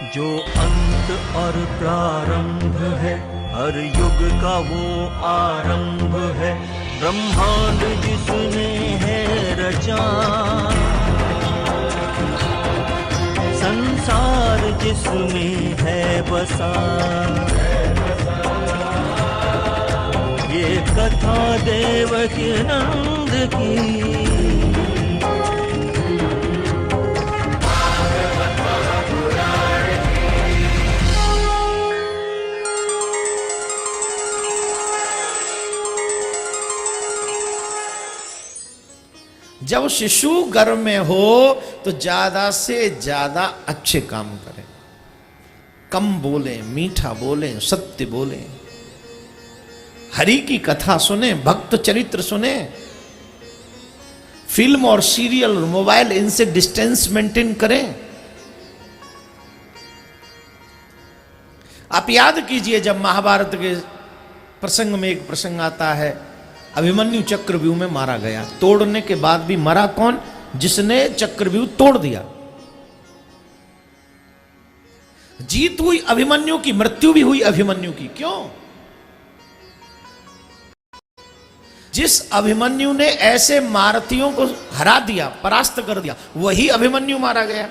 जो अंत और प्रारंभ है, हर युग का वो आरंभ है। ब्रह्मांड जिसने है रचा, संसार जिसमें है बसा, ये कथा देवकी नंद की। जब शिशु गर्भ में हो तो ज्यादा से ज्यादा अच्छे काम करें, कम बोलें, मीठा बोलें, सत्य बोलें, हरि की कथा सुने, भक्त चरित्र सुने। फिल्म और सीरियल और मोबाइल, इनसे डिस्टेंस मेंटेन करें। आप याद कीजिए, जब महाभारत के प्रसंग में एक प्रसंग आता है, अभिमन्यु चक्रव्यूह में मारा गया। तोड़ने के बाद भी मरा कौन? जिसने चक्रव्यूह तोड़ दिया। जीत हुई अभिमन्यु की, मृत्यु भी हुई अभिमन्यु की। क्यों? जिस अभिमन्यु ने ऐसे मारथियों को हरा दिया, परास्त कर दिया, वही अभिमन्यु मारा गया।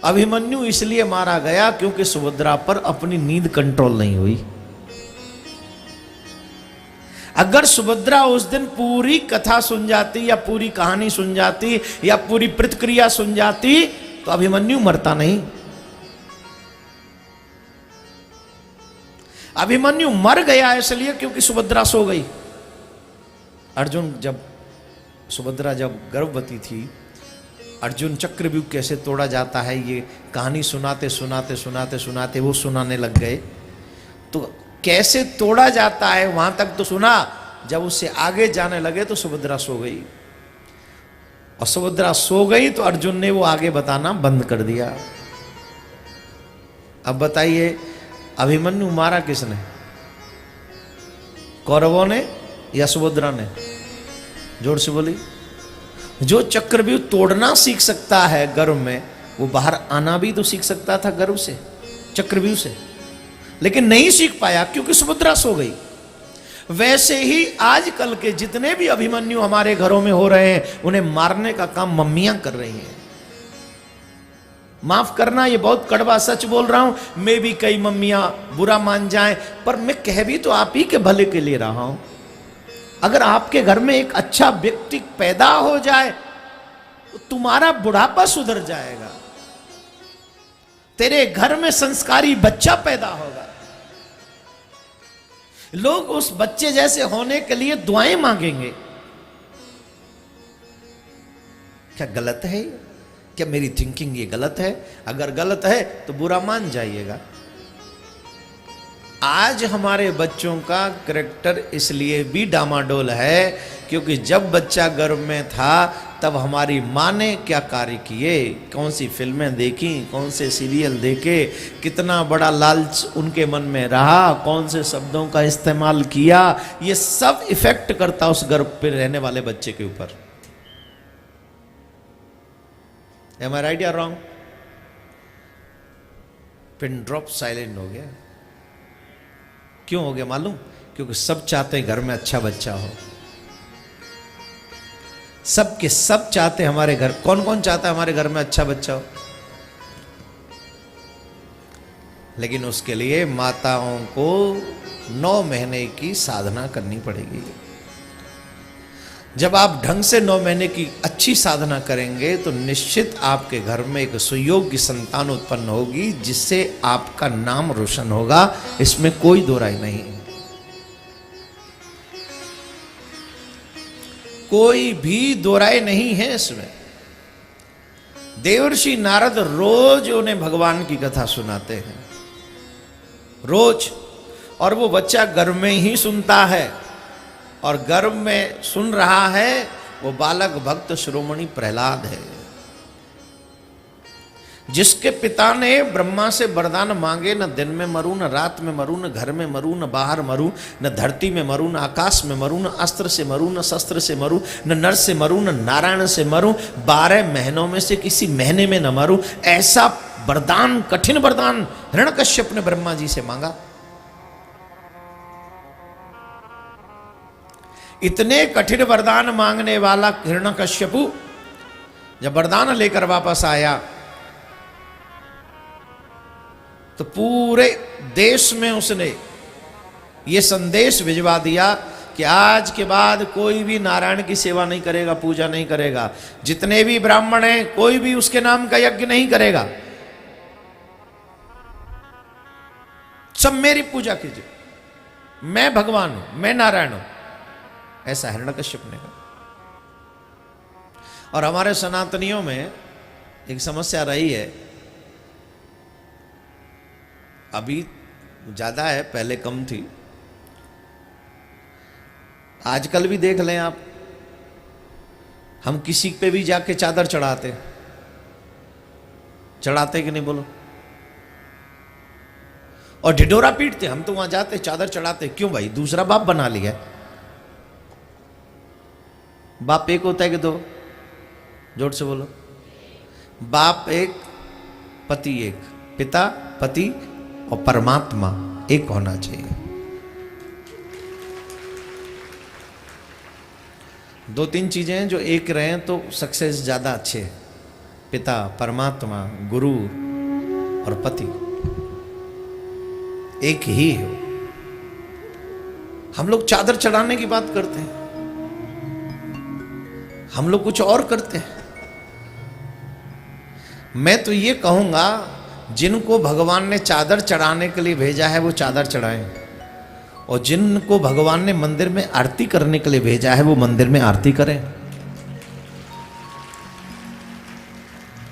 अभिमन्यु इसलिए मारा गया क्योंकि सुभद्रा पर अपनी नींद कंट्रोल नहीं हुई। अगर सुभद्रा उस दिन पूरी कथा सुन जाती, या पूरी कहानी सुन जाती, या पूरी प्रतिक्रिया सुन जाती, तो अभिमन्यु मरता नहीं। अभिमन्यु मर गया इसलिए क्योंकि सुभद्रा सो गई। अर्जुन जब सुभद्रा जब गर्भवती थी, अर्जुन चक्रव्यूह कैसे तोड़ा जाता है ये कहानी सुनाते सुनाते सुनाते सुनाते वो सुनाने लग गए। तो कैसे तोड़ा जाता है वहां तक तो सुना, जब उससे आगे जाने लगे तो सुभद्रा सो गई। और सुभद्रा सो गई तो अर्जुन ने वो आगे बताना बंद कर दिया। अब बताइए, अभिमन्यु मारा किसने? कौरवों ने या सुभद्रा ने? जोर से बोली। जो चक्रव्यूह तोड़ना सीख सकता है गर्भ में, वो बाहर आना भी तो सीख सकता था गर्भ से, चक्रव्यूह से, लेकिन नहीं सीख पाया क्योंकि सुभद्रा सो गई। वैसे ही आजकल के जितने भी अभिमन्यु हमारे घरों में हो रहे हैं, उन्हें मारने का काम मम्मियां कर रही हैं। माफ करना, ये बहुत कड़वा सच बोल रहा हूं, मैं भी कई मम्मियां बुरा मान जाएं, पर मैं कह भी तो आप ही के भले के लिए रहा हूं। अगर आपके घर में एक अच्छा व्यक्ति पैदा हो जाए तो तुम्हारा बुढ़ापा सुधर जाएगा, तेरे घर में संस्कारी बच्चा पैदा होगा। लोग उस बच्चे जैसे होने के लिए दुआएं मांगेंगे। क्या गलत है? क्या मेरी थिंकिंग ये गलत है? अगर गलत है तो बुरा मान जाइएगा। आज हमारे बच्चों का कैरेक्टर इसलिए भी डामाडोल है क्योंकि जब बच्चा गर्भ में था तब हमारी माँ ने क्या कार्य किए, कौन सी फिल्में देखी, कौन से सीरियल देखे, कितना बड़ा लालच उनके मन में रहा, कौन से शब्दों का इस्तेमाल किया, ये सब इफेक्ट करता उस गर्भ पे रहने वाले बच्चे के ऊपर। Am I right या रॉन्ग? पिन ड्रॉप साइलेंट हो गया। क्यों हो गया मालूम? क्योंकि सब चाहते हैं घर में अच्छा बच्चा हो। सब के सब चाहते हैं हमारे घर, कौन कौन चाहता है हमारे घर में अच्छा बच्चा हो? लेकिन उसके लिए माताओं को 9 महीने की साधना करनी पड़ेगी। जब आप ढंग से 9 महीने की अच्छी साधना करेंगे तो निश्चित आपके घर में एक सुयोग्य संतान उत्पन्न होगी, जिससे आपका नाम रोशन होगा। इसमें कोई दो राय नहीं, कोई भी दो राय नहीं है इसमें। देवर्षि नारद रोज उन्हें भगवान की कथा सुनाते हैं, रोज। और वो बच्चा गर्भ में ही सुनता है, और गर्भ में सुन रहा है वो बालक भक्त शिरोमणि प्रहलाद है। जिसके पिता ने ब्रह्मा से वरदान मांगे, न दिन में मरूं, न रात में मरूं, न घर में मरूं, न बाहर मरूं, न धरती में मरूं, न आकाश में मरूं, न अस्त्र से मरूं, न शस्त्र से मरूं, न नर से मरूं, न नारायण से मरूं, 12 महीनों में से किसी महीने में न मरूं, ऐसा वरदान, कठिन वरदान हिरण्यकश्यप ने ब्रह्मा जी से मांगा। इतने कठिन वरदान मांगने वाला हिरण्यकश्यपु जब वरदान लेकर वापस आया तो पूरे देश में उसने ये संदेश भिजवा दिया कि आज के बाद कोई भी नारायण की सेवा नहीं करेगा, पूजा नहीं करेगा। जितने भी ब्राह्मण हैं कोई भी उसके नाम का यज्ञ नहीं करेगा, सब मेरी पूजा कीजिए, मैं भगवान हूं, मैं नारायण हूं, ऐसा हिरण्यकश्यप ने कहा। और हमारे सनातनियों में एक समस्या रही है, अभी ज्यादा है, पहले कम थी, आजकल भी देख लें आप, हम किसी पे भी जाके चादर चढ़ाते कि नहीं बोलो, और ढिढोरा पीटते। हम तो वहां जाते चादर चढ़ाते, क्यों भाई? दूसरा बाप बना लिया। बाप एक होता है कि दो? जोर से बोलो। बाप एक, पति एक, पिता पति और परमात्मा एक होना चाहिए। 2-3 चीजें हैं जो एक रहें तो सक्सेस ज्यादा अच्छे है। पिता, परमात्मा, गुरु और पति एक ही है। हम लोग चादर चढ़ाने की बात करते हैं, हम लोग कुछ और करते हैं। मैं तो ये कहूंगा, जिनको भगवान ने चादर चढ़ाने के लिए भेजा है वो चादर चढ़ाएं, और जिनको भगवान ने मंदिर में आरती करने के लिए भेजा है वो मंदिर में आरती करें।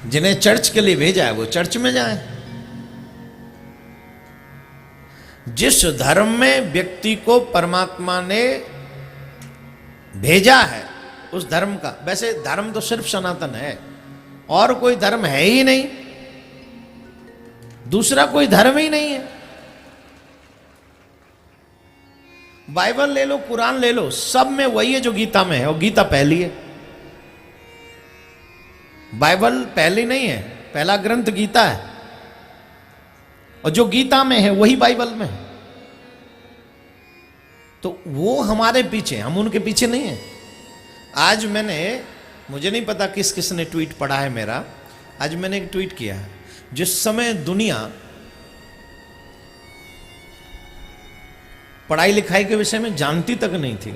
जिन्हें चर्च के लिए भेजा है वो चर्च में जाएं। जिस धर्म में व्यक्ति को परमात्मा ने भेजा है उस धर्म का, वैसे धर्म तो सिर्फ सनातन है, और कोई धर्म है ही नहीं, दूसरा कोई धर्म ही नहीं है। बाइबल ले लो, कुरान ले लो, सब में वही है जो गीता में है, और गीता पहली है। बाइबल पहली नहीं है, पहला ग्रंथ गीता है, और जो गीता में है वही बाइबल में है। तो वो हमारे पीछे, हम उनके पीछे नहीं है। आज मैंने, मुझे नहीं पता किस किस ने ट्वीट पढ़ा है मेरा, आज मैंने एक ट्वीट किया है, जिस समय दुनिया पढ़ाई लिखाई के विषय में जानती तक नहीं थी,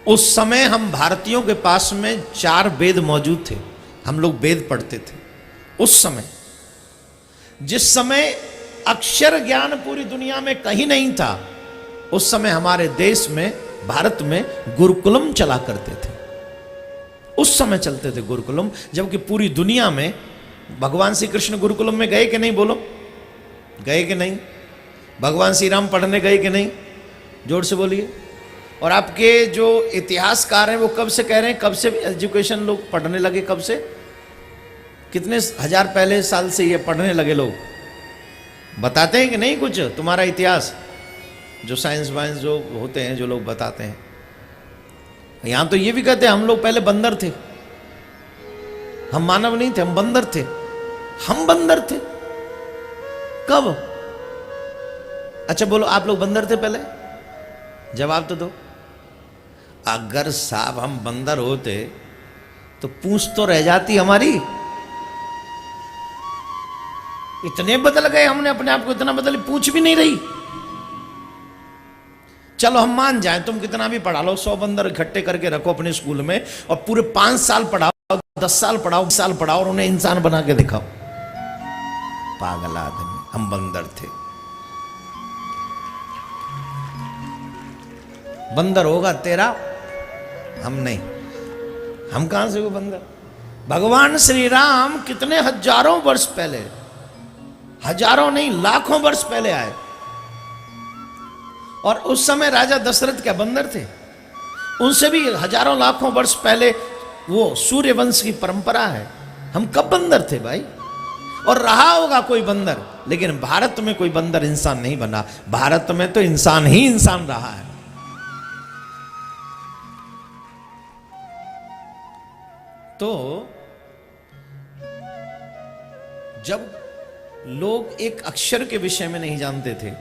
उस समय हम भारतीयों के पास में 4 वेद मौजूद थे, हम लोग वेद पढ़ते थे। उस समय, जिस समय अक्षर ज्ञान पूरी दुनिया में कहीं नहीं था, उस समय हमारे देश में, भारत में गुरुकुलम चला करते थे। उस समय चलते थे गुरुकुलम, जबकि पूरी दुनिया में भगवान श्री कृष्ण गुरुकुलम में गए कि नहीं? बोलो, गए कि नहीं? भगवान श्री राम पढ़ने गए कि नहीं? जोर से बोलिए। और आपके जो इतिहासकार हैं वो कब से कह रहे हैं, कब से एजुकेशन लोग पढ़ने लगे? कब से? कितने हजार पहले साल से ये पढ़ने लगे लोग? बताते हैं कि नहीं कुछ तुम्हारा इतिहास? जो साइंस वाइंस जो होते हैं, जो लोग बताते हैं। यहां तो ये भी कहते हैं हम लोग पहले बंदर थे, हम मानव नहीं थे, हम बंदर थे। हम बंदर थे कब? अच्छा बोलो, आप लोग बंदर थे पहले? जवाब तो दो। अगर साहब हम बंदर होते तो पूंछ तो रह जाती हमारी। इतने बदल गए हमने अपने आप को, इतना बदल, पूंछ भी नहीं रही। चलो हम मान जाएं, तुम कितना भी पढ़ा लो, 100 बंदर इकट्ठे करके रखो अपने स्कूल में, और पूरे 5 साल पढ़ाओ, 10 साल पढ़ाओ, 20 साल पढ़ाओ, और उन्हें इंसान बना के दिखाओ। पागल आदमी, हम बंदर थे। बंदर होगा तेरा, हम नहीं। हम कहां से हुए बंदर? भगवान श्री राम कितने हजारों वर्ष पहले, हजारों नहीं लाखों वर्ष पहले आए, और उस समय राजा दशरथ क्या बंदर थे? उनसे भी हजारों लाखों वर्ष पहले वो सूर्य वंश की परंपरा है। हम कब बंदर थे भाई? और रहा होगा कोई बंदर, लेकिन भारत में कोई बंदर इंसान नहीं बना। भारत में तो इंसान ही इंसान रहा है। तो जब लोग एक अक्षर के विषय में नहीं जानते थे,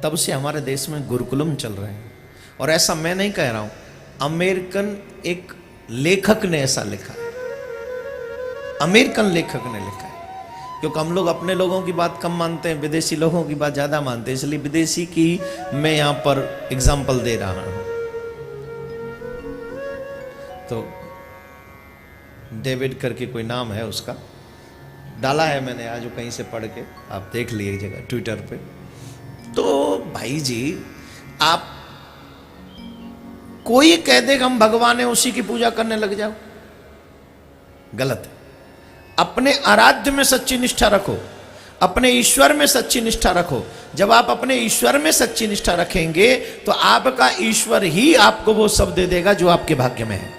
तब से हमारे देश में गुरुकुलम चल रहे हैं। और ऐसा मैं नहीं कह रहा हूं, अमेरिकन एक लेखक ने ऐसा लिखा, अमेरिकन लेखक ने लिखा है। क्योंकि हम लोग अपने लोगों की बात कम मानते हैं, विदेशी लोगों की बात ज्यादा मानते हैं, इसलिए विदेशी की मैं यहां पर एग्जाम्पल दे रहा हूं। तो डेविड करके कोई नाम है उसका, डाला है मैंने आज कहीं से पढ़ के, आप देख लिए जगह ट्विटर पे। तो भाई जी, आप कोई कह दे हम भगवान है उसी की पूजा करने लग जाओ, गलत है। अपने आराध्य में सच्ची निष्ठा रखो, अपने ईश्वर में सच्ची निष्ठा रखो। जब आप अपने ईश्वर में सच्ची निष्ठा रखेंगे तो आपका ईश्वर ही आपको वो सब दे देगा जो आपके भाग्य में है।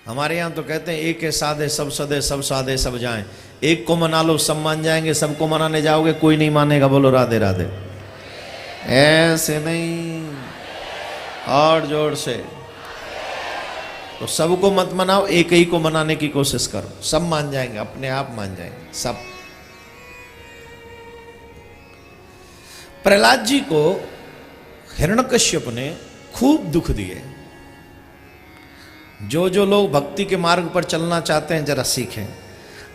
हमारे यहां तो कहते हैं एक है साधे सब सदे, सब साधे सब जाएं। एक को मना लो सब मान जाएंगे, सबको मनाने जाओगे कोई नहीं मानेगा। बोलो राधे राधे। ऐसे नहीं, और जोर से। तो सबको मत मनाओ, एक ही को मनाने की कोशिश करो, सब मान जाएंगे, अपने आप मान जाएंगे सब। प्रहलाद जी को हिरण्यकश्यप ने खूब दुख दिए। जो जो लोग भक्ति के मार्ग पर चलना चाहते हैं जरा सीखें।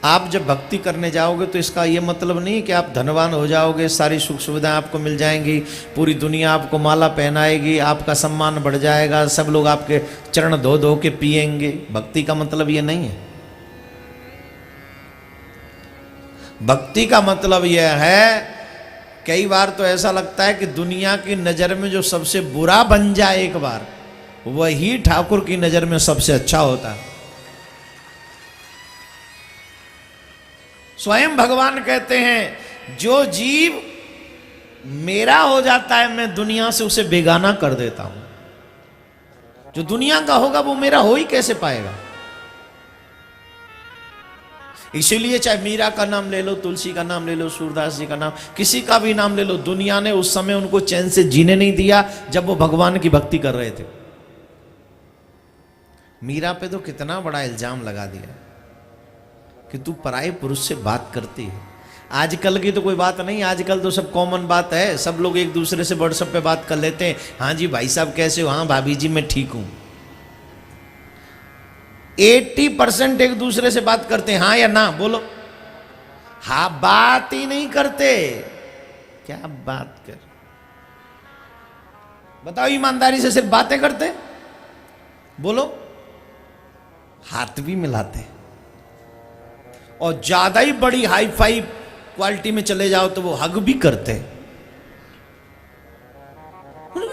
आप जब भक्ति करने जाओगे तो इसका ये मतलब नहीं कि आप धनवान हो जाओगे, सारी सुख सुविधाएं आपको मिल जाएंगी, पूरी दुनिया आपको माला पहनाएगी, आपका सम्मान बढ़ जाएगा, सब लोग आपके चरण धो धो के पिएंगे। भक्ति का मतलब ये नहीं है। भक्ति का मतलब यह है, कई बार तो ऐसा लगता है कि दुनिया की नजर में जो सबसे बुरा बन जाए एक बार, वही ठाकुर की नजर में सबसे अच्छा होता है। स्वयं भगवान कहते हैं जो जीव मेरा हो जाता है मैं दुनिया से उसे बेगाना कर देता हूं। जो दुनिया का होगा वो मेरा हो ही कैसे पाएगा। इसीलिए चाहे मीरा का नाम ले लो, तुलसी का नाम ले लो, सूरदास जी का नाम, किसी का भी नाम ले लो, दुनिया ने उस समय उनको चैन से जीने नहीं दिया जब वो भगवान की भक्ति कर रहे थे। मीरा पे तो कितना बड़ा इल्जाम लगा दिया कि तू पराये पुरुष से बात करती है। आजकल की तो कोई बात नहीं, आजकल तो सब कॉमन बात है, सब लोग एक दूसरे से व्हाट्सएप पे बात कर लेते हैं। हाँ जी भाई साहब कैसे हो, हाँ भाभी जी मैं ठीक हूं। 80% एक दूसरे से बात करते हैं, हाँ या ना बोलो। हाँ बात ही नहीं करते। क्या बात कर, बताओ ईमानदारी से, सिर्फ बातें करते बोलो, हाथ भी मिलाते। और ज्यादा ही बड़ी हाई फाई क्वालिटी में चले जाओ तो वो हग भी करते।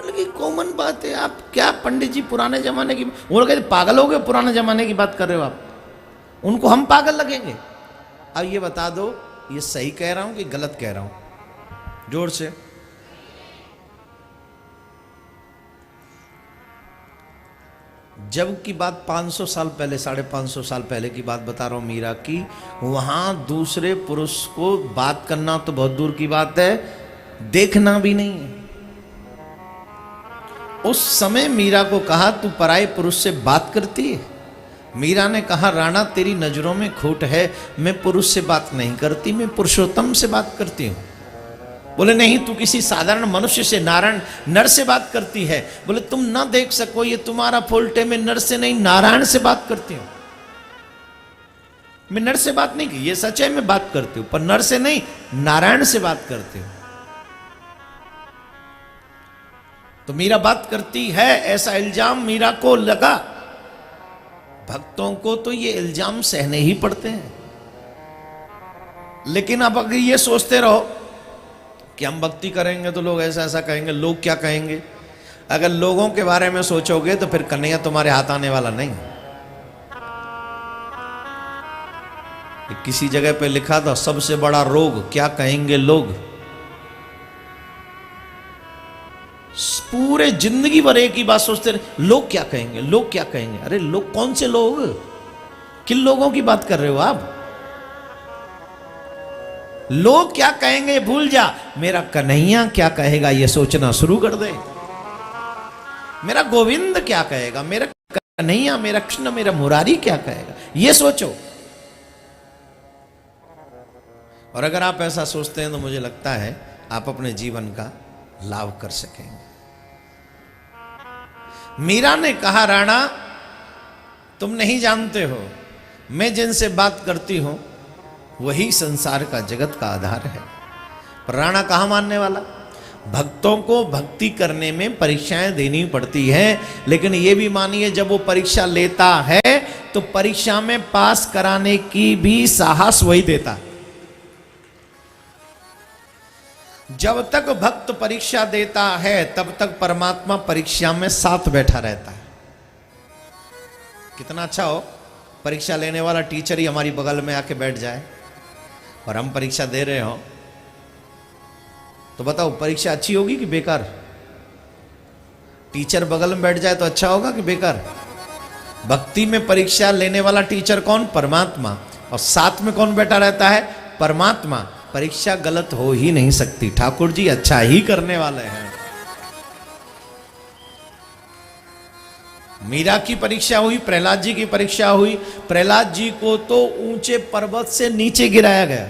लगी कॉमन बात है। आप क्या पंडित जी पुराने जमाने की, वो कहते पागल हो गए, पुराने जमाने की बात कर रहे हो आप, उनको हम पागल लगेंगे। अब ये बता दो ये सही कह रहा हूं कि गलत कह रहा हूं, जोर से। जब की बात 500 साल पहले, 550 साल पहले की बात बता रहा हूं मीरा की। वहां दूसरे पुरुष को बात करना तो बहुत दूर की बात है, देखना भी नहीं है। उस समय मीरा को कहा तू पराये पुरुष से बात करती है। मीरा ने कहा राणा तेरी नजरों में खोट है, मैं पुरुष से बात नहीं करती, मैं पुरुषोत्तम से बात करती हूं। बोले नहीं तू किसी साधारण मनुष्य से, नारायण नर से बात करती है। बोले तुम ना देख सको ये तुम्हारा फॉल्ट है, मैं नर से नहीं नारायण से बात करती हूं। मैं नर से बात नहीं की, ये सच है मैं बात करती हूं, पर नर से नहीं नारायण से बात करती हूं। तो मीरा बात करती है ऐसा इल्जाम मीरा को लगा। भक्तों को तो ये इल्जाम सहने ही पड़ते हैं। लेकिन अब अगर ये सोचते रहो कि हम भक्ति करेंगे तो लोग ऐसा ऐसा कहेंगे, लोग क्या कहेंगे, अगर लोगों के बारे में सोचोगे तो फिर कन्हैया तुम्हारे हाथ आने वाला नहीं। किसी जगह पे लिखा था सबसे बड़ा रोग क्या कहेंगे लोग। पूरे जिंदगी भर एक ही बात सोचते रहे, लोग क्या कहेंगे, लोग क्या कहेंगे। अरे लोग कौन से लोग, किन लोगों की बात कर रहे हो आप? लोग क्या कहेंगे भूल जा, मेरा कन्हैया क्या कहेगा ये सोचना शुरू कर दे। मेरा गोविंद क्या कहेगा, मेरा कन्हैया, मेरा कृष्ण, मेरा मुरारी क्या कहेगा, ये सोचो। और अगर आप ऐसा सोचते हैं तो मुझे लगता है आप अपने जीवन का लाभ कर सकेंगे। मीरा ने कहा, राणा तुम नहीं जानते हो, मैं जिनसे बात करती हूं वही संसार का, जगत का आधार है। पर राणा कहां मानने वाला? भक्तों को भक्ति करने में परीक्षाएं देनी पड़ती हैं, लेकिन यह भी मानिए जब वो परीक्षा लेता है तो परीक्षा में पास कराने की भी साहस वही देता है। जब तक भक्त परीक्षा देता है तब तक परमात्मा परीक्षा में साथ बैठा रहता है। कितना अच्छा हो, परीक्षा लेने वाला टीचर ही हमारी बगल में आके बैठ जाए और हम परीक्षा दे रहे हो, तो बताओ परीक्षा अच्छी होगी कि बेकार? टीचर बगल में बैठ जाए तो अच्छा होगा कि बेकार? भक्ति में परीक्षा लेने वाला टीचर कौन? परमात्मा। और साथ में कौन बैठा रहता है? परमात्मा। परीक्षा गलत हो ही नहीं सकती, ठाकुर जी अच्छा ही करने वाले हैं। मीरा की परीक्षा हुई, प्रहलाद जी की परीक्षा हुई। प्रहलाद जी को तो ऊंचे पर्वत से नीचे गिराया गया,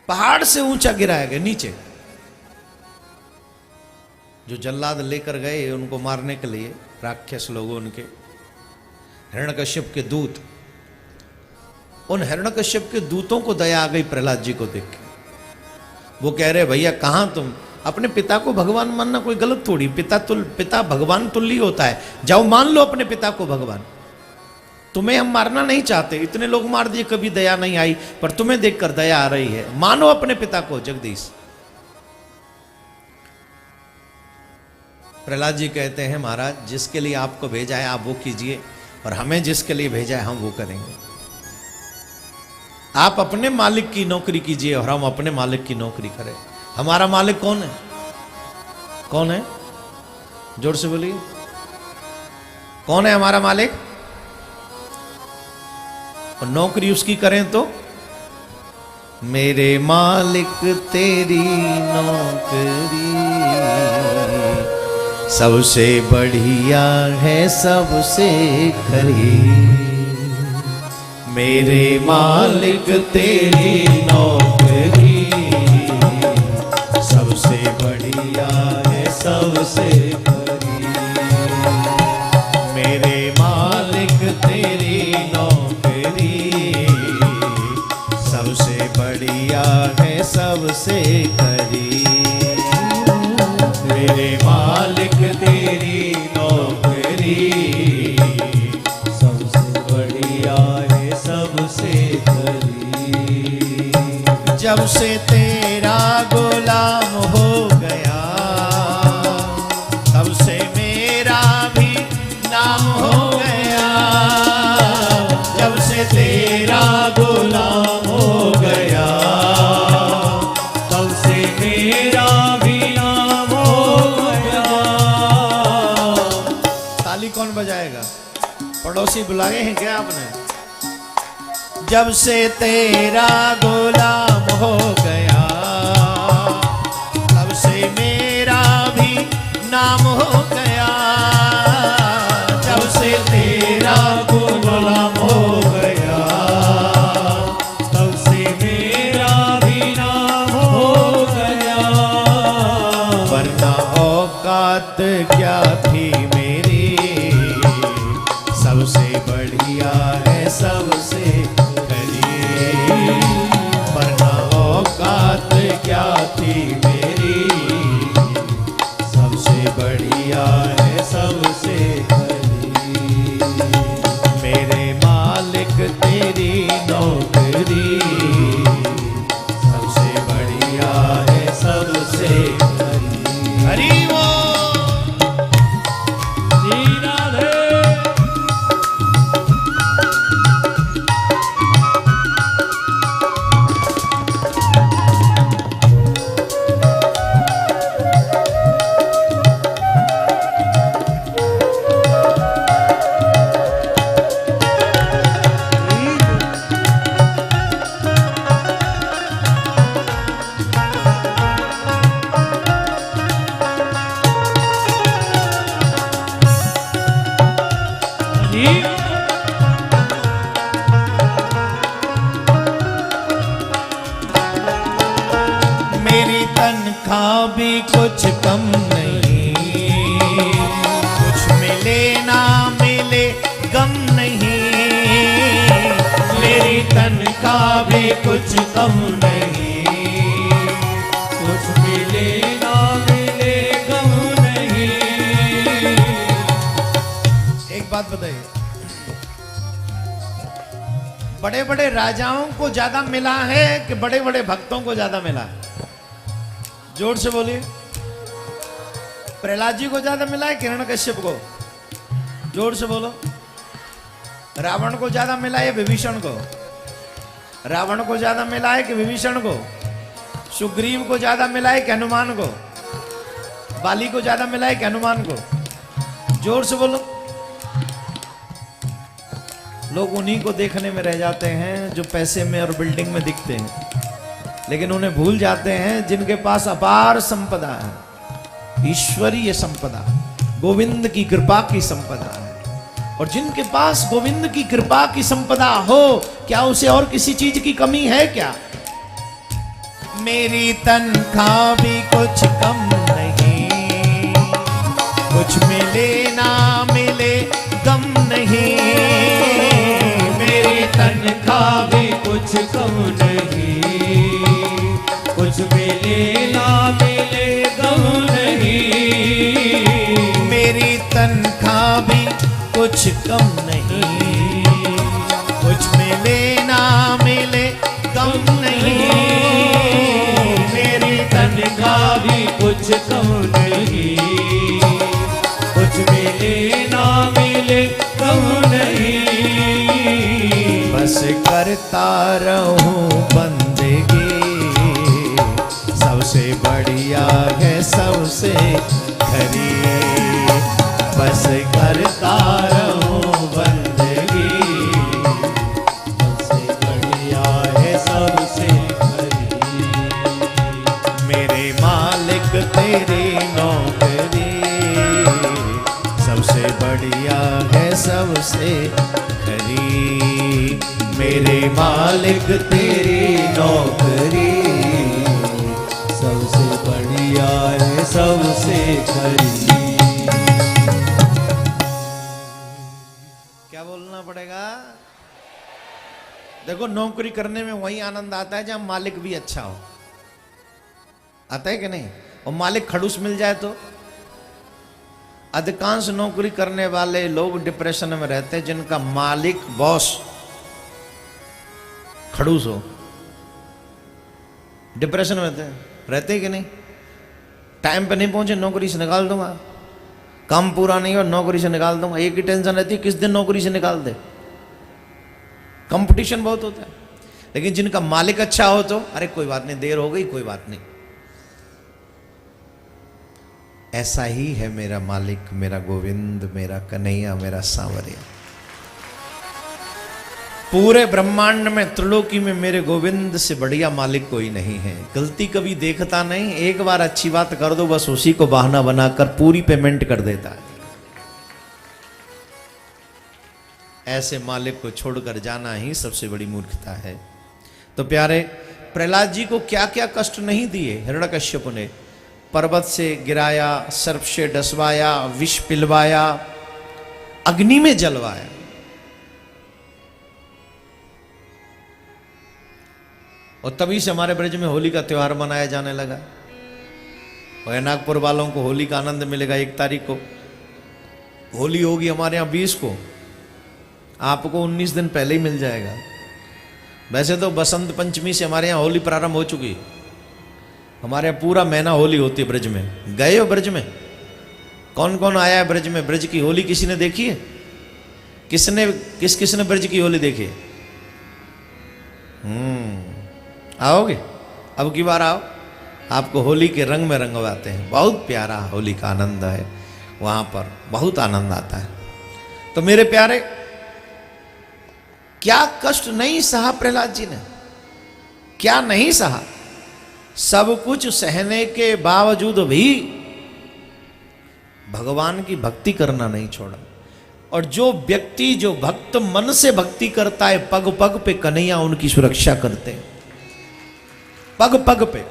पहाड़ से ऊंचा गिराया गया नीचे। जो जल्लाद लेकर गए उनको मारने के लिए, राक्षस लोगों उनके, हिरण्यकश्यप के दूत, उन हिरण्यकश्यप के दूतों को दया आ गई प्रहलाद जी को देख के। वो कह रहे भैया कहां तुम? अपने पिता को भगवान मानना कोई गलत थोड़ी, पिता भगवान तुल्य होता है। जाओ मान लो अपने पिता को भगवान। तुम्हें हम मारना नहीं चाहते, इतने लोग मार दिए कभी दया नहीं आई, पर तुम्हें देखकर दया आ रही है, मानो अपने पिता को। जगदीश प्रहलाद जी कहते हैं महाराज जिसके लिए आपको भेजा है आप वो कीजिए, और हमें जिसके लिए भेजा है हम वो करेंगे। आप अपने मालिक की नौकरी कीजिए और हम अपने मालिक की नौकरी करें। हमारा मालिक कौन है? कौन है? जोर से बोलिए, कौन है हमारा मालिक? और नौकरी उसकी करें तो मेरे मालिक तेरी नौकरी सबसे बढ़िया है सबसे खरी। मेरे मालिक तेरी नौकरी सबसे बढ़िया है सबसे खरी। मेरे मालिक तेरी नौकरी सबसे बढ़िया है सबसे खरी। मेरे मालिक तेरी नौकरी सबसे बढ़िया है सबसे खरी। जब से तेरा गुलाम हो गया तब से मेरा भी नाम हो गया। जब से तेरा गुलाम हो गया तब से मेरा भी नाम हो गया। ताली कौन बजाएगा? पड़ोसी बुलाए हैं क्या आपने? जब से तेरा गुलाम हो गया तब से मेरा भी नाम हो गया। जब से तेरा गुलाम हो गया तब से मेरा भी नाम हो गया। वरना औकात क्या थी मेरी सबसे बढ़िया है सबसे क्या थी मेरी सबसे बढ़िया है सबसे खरी। मेरे मालिक तेरी नौकरी सबसे बढ़िया है सबसे खरी। हरि वो कुछ मिले ना मिले गम नहीं, मेरी तनख्वाह भी कुछ कम नहीं। कुछ मिले ना मिले गम नहीं। एक बात बताइए, बड़े बड़े राजाओं को ज्यादा मिला है कि बड़े बड़े भक्तों को ज्यादा मिला है? जोर से बोलिए। प्रहलाद जी को ज्यादा मिला है कि हिरण्यकश्यप को? जोर से बोलो। रावण को ज्यादा मिला है विभीषण को? रावण को ज्यादा मिला है कि विभीषण को? सुग्रीव को ज्यादा मिला है कि हनुमान को? बाली को ज्यादा मिला है कि हनुमान को? जोर से बोलो। लोग उन्हीं को देखने में रह जाते हैं जो पैसे में और बिल्डिंग में दिखते हैं, लेकिन उन्हें भूल जाते हैं जिनके पास अपार संपदा है, ईश्वरीय संपदा, गोविंद की कृपा की संपदा है। और जिनके पास गोविंद की कृपा की संपदा हो, क्या उसे और किसी चीज की कमी है क्या? मेरी तनख्वाह भी कुछ कम नहीं, कुछ मिले ना मिले गम नहीं, मेरी तनख्वाह भी कुछ कम नहीं, कुछ मिले ना मिले गम नहीं। मेरी तनख्वाह भी कुछ कम नहीं, कुछ मिले ना मिले गम नहीं, मेरी तनख्वाह भी कुछ कम नहीं, कुछ मिले ना मिले गम नहीं। बस करता रहूं बंदगी, सबसे बढ़िया है सबसे खरी। बस करता रहूं बंदगी, सबसे बढ़िया है सबसे खरी। मेरे मालिक तेरी नौकरी, सबसे बढ़िया है सबसे खरी। मेरे मालिक तेरी नौकरी, सबसे बढ़िया है सबसे खरी। क्या बोलना पड़ेगा? देखो, नौकरी करने में वही आनंद आता है जहां मालिक भी अच्छा हो। आता है कि नहीं? और मालिक खड़ूस मिल जाए तो? अधिकांश नौकरी करने वाले लोग डिप्रेशन में रहते हैं जिनका मालिक, बॉस खड़ूस हो। डिप्रेशन में रहते कि नहीं? टाइम पे नहीं पहुंचे, नौकरी से निकाल दूंगा, काम पूरा नहीं हो, नौकरी से निकाल दूंगा। एक ही टेंशन रहती है, किस दिन नौकरी से निकाल दे। कंपटीशन बहुत होता है। लेकिन जिनका मालिक अच्छा हो तो अरे कोई बात नहीं, देर हो गई, कोई बात नहीं। ऐसा ही है मेरा मालिक, मेरा गोविंद, मेरा कन्हैया, मेरा सांवरिया। पूरे ब्रह्मांड में, त्रिलोकी में मेरे गोविंद से बढ़िया मालिक कोई नहीं है। गलती कभी देखता नहीं, एक बार अच्छी बात कर दो बस उसी को बहाना बनाकर पूरी पेमेंट कर देता है। ऐसे मालिक को छोड़कर जाना ही सबसे बड़ी मूर्खता है। तो प्यारे, प्रहलाद जी को क्या क्या कष्ट नहीं दिए हिरण्यकश्यप ने। पर्वत से गिराया, सर्प से डसवाया, विष पिलवाया, अग्नि में जलवाया। और तभी से हमारे ब्रज में होली का त्योहार मनाया जाने लगा। और नागपुर वालों को होली का आनंद मिलेगा 1 तारीख को। होली होगी हमारे यहाँ 20 को, आपको 19 दिन पहले ही मिल जाएगा। वैसे तो बसंत पंचमी से हमारे यहाँ होली प्रारंभ हो चुकी। हमारे यहाँ पूरा महीना होली होती है ब्रज में। गए हो ब्रज में? कौन कौन आया है ब्रज में? ब्रज की होली किसी ने देखी है? किसने ब्रज की होली देखी है? आओगे? अब की बार आओ, आपको होली के रंग में रंगवाते हैं। बहुत प्यारा होली का आनंद है वहां पर, बहुत आनंद आता है। तो मेरे प्यारे, क्या कष्ट नहीं सहा प्रहलाद जी ने? क्या नहीं सहा? सब कुछ सहने के बावजूद भी भगवान की भक्ति करना नहीं छोड़ा। और जो व्यक्ति, जो भक्त मन से भक्ति करता है, पग पग पे कन्हैया उनकी सुरक्षा करते हैं। पग पग पे।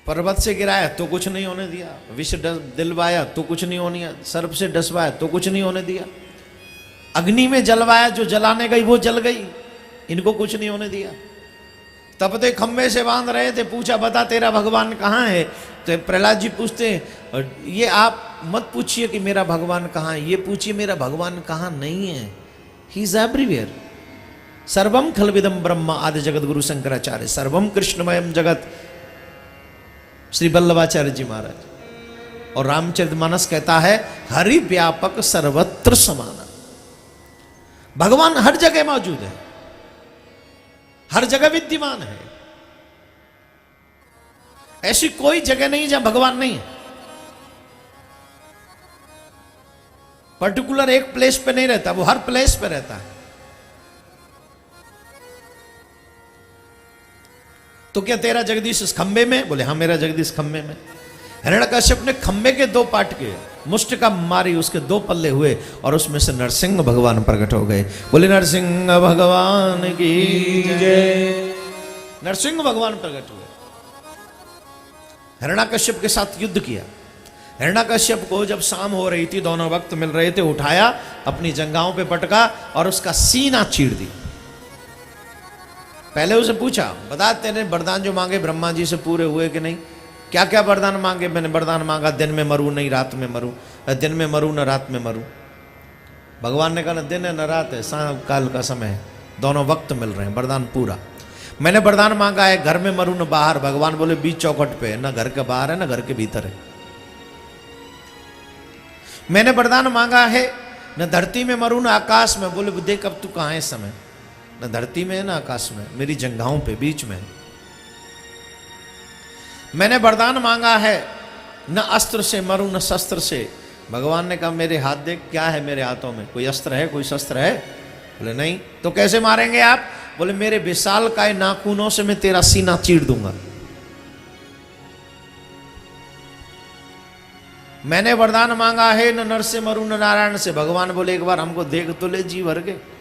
पर्वत से गिराया तो कुछ नहीं होने दिया, विष दिलवाया तो कुछ नहीं होने दिया, सर्प से डसवाया तो कुछ नहीं होने दिया, अग्नि में जलवाया, जो जलाने गई वो जल गई, इनको कुछ नहीं होने दिया। तब तो खम्भे से बांध रहे थे, पूछा बता तेरा भगवान कहाँ है? तो प्रहलाद जी पूछते हैं ये आप मत पूछिए कि मेरा भगवान कहाँ है, ये पूछिए मेरा भगवान कहाँ नहीं है। He is everywhere. सर्वम खलविदम ब्रह्म आदि जगत गुरु शंकराचार्य, सर्वम कृष्णमयम जगत श्री वल्लभाचार्य जी महाराज। और रामचरितमानस कहता है हरि व्यापक सर्वत्र समान। भगवान हर जगह मौजूद है, हर जगह विद्यमान है। ऐसी कोई जगह नहीं जहां भगवान नहीं है। पर्टिकुलर एक प्लेस पे नहीं रहता, वो हर प्लेस पे रहता है। तो क्या तेरा जगदीश इस खंबे में? बोले हाँ मेरा जगदीश खंबे में। हिरण्यकश्यप ने खंबे के दो पाट किए, मुष्ट का मारी, उसके दो पल्ले हुए और उसमें से नरसिंह भगवान प्रकट हो गए। बोले नरसिंह भगवान की जय। नरसिंह भगवान प्रकट हुए, हिरण्यकश्यप के साथ युद्ध किया। हिरण्यकश्यप को जब शाम हो रही थी, दोनों वक्त मिल रहे थे, उठाया, अपनी जंघाओं पे पटका और उसका सीना चीर दी। पहले उसे पूछा बता तेरे वरदान जो मांगे ब्रह्मा जी से पूरे हुए कि नहीं? क्या क्या वरदान मांगे? मैंने वरदान मांगा दिन में मरूं नहीं रात में मरूं, दिन में मरूं न रात में मरूं। भगवान ने कहा न दिन है न रात है, सांझ काल का समय है, दोनों वक्त मिल रहे हैं, वरदान पूरा। मैंने वरदान मांगा है घर में मरूं न बाहर। भगवान बोले बीच चौखट पे है, न घर के बाहर है न घर के भीतर है। मैंने वरदान मांगा है न धरती में मरूं न आकाश में। बोले देख अब तू कहाँ है इस समय? न धरती में है न आकाश में, मेरी जंघाओं पे बीच में। मैंने वरदान मांगा है न अस्त्र से मरूं न शस्त्र से। भगवान ने कहा मेरे हाथ देख, क्या है मेरे हाथों में? कोई अस्त्र है, कोई शस्त्र है? बोले नहीं। तो कैसे मारेंगे आप? बोले मेरे विशाल काय नाखूनों से मैं तेरा सीना चीर दूंगा। मैंने वरदान मांगा है न नर से मरूं न नारायण से। भगवान बोले एक बार हमको देख तो ले जी भर के।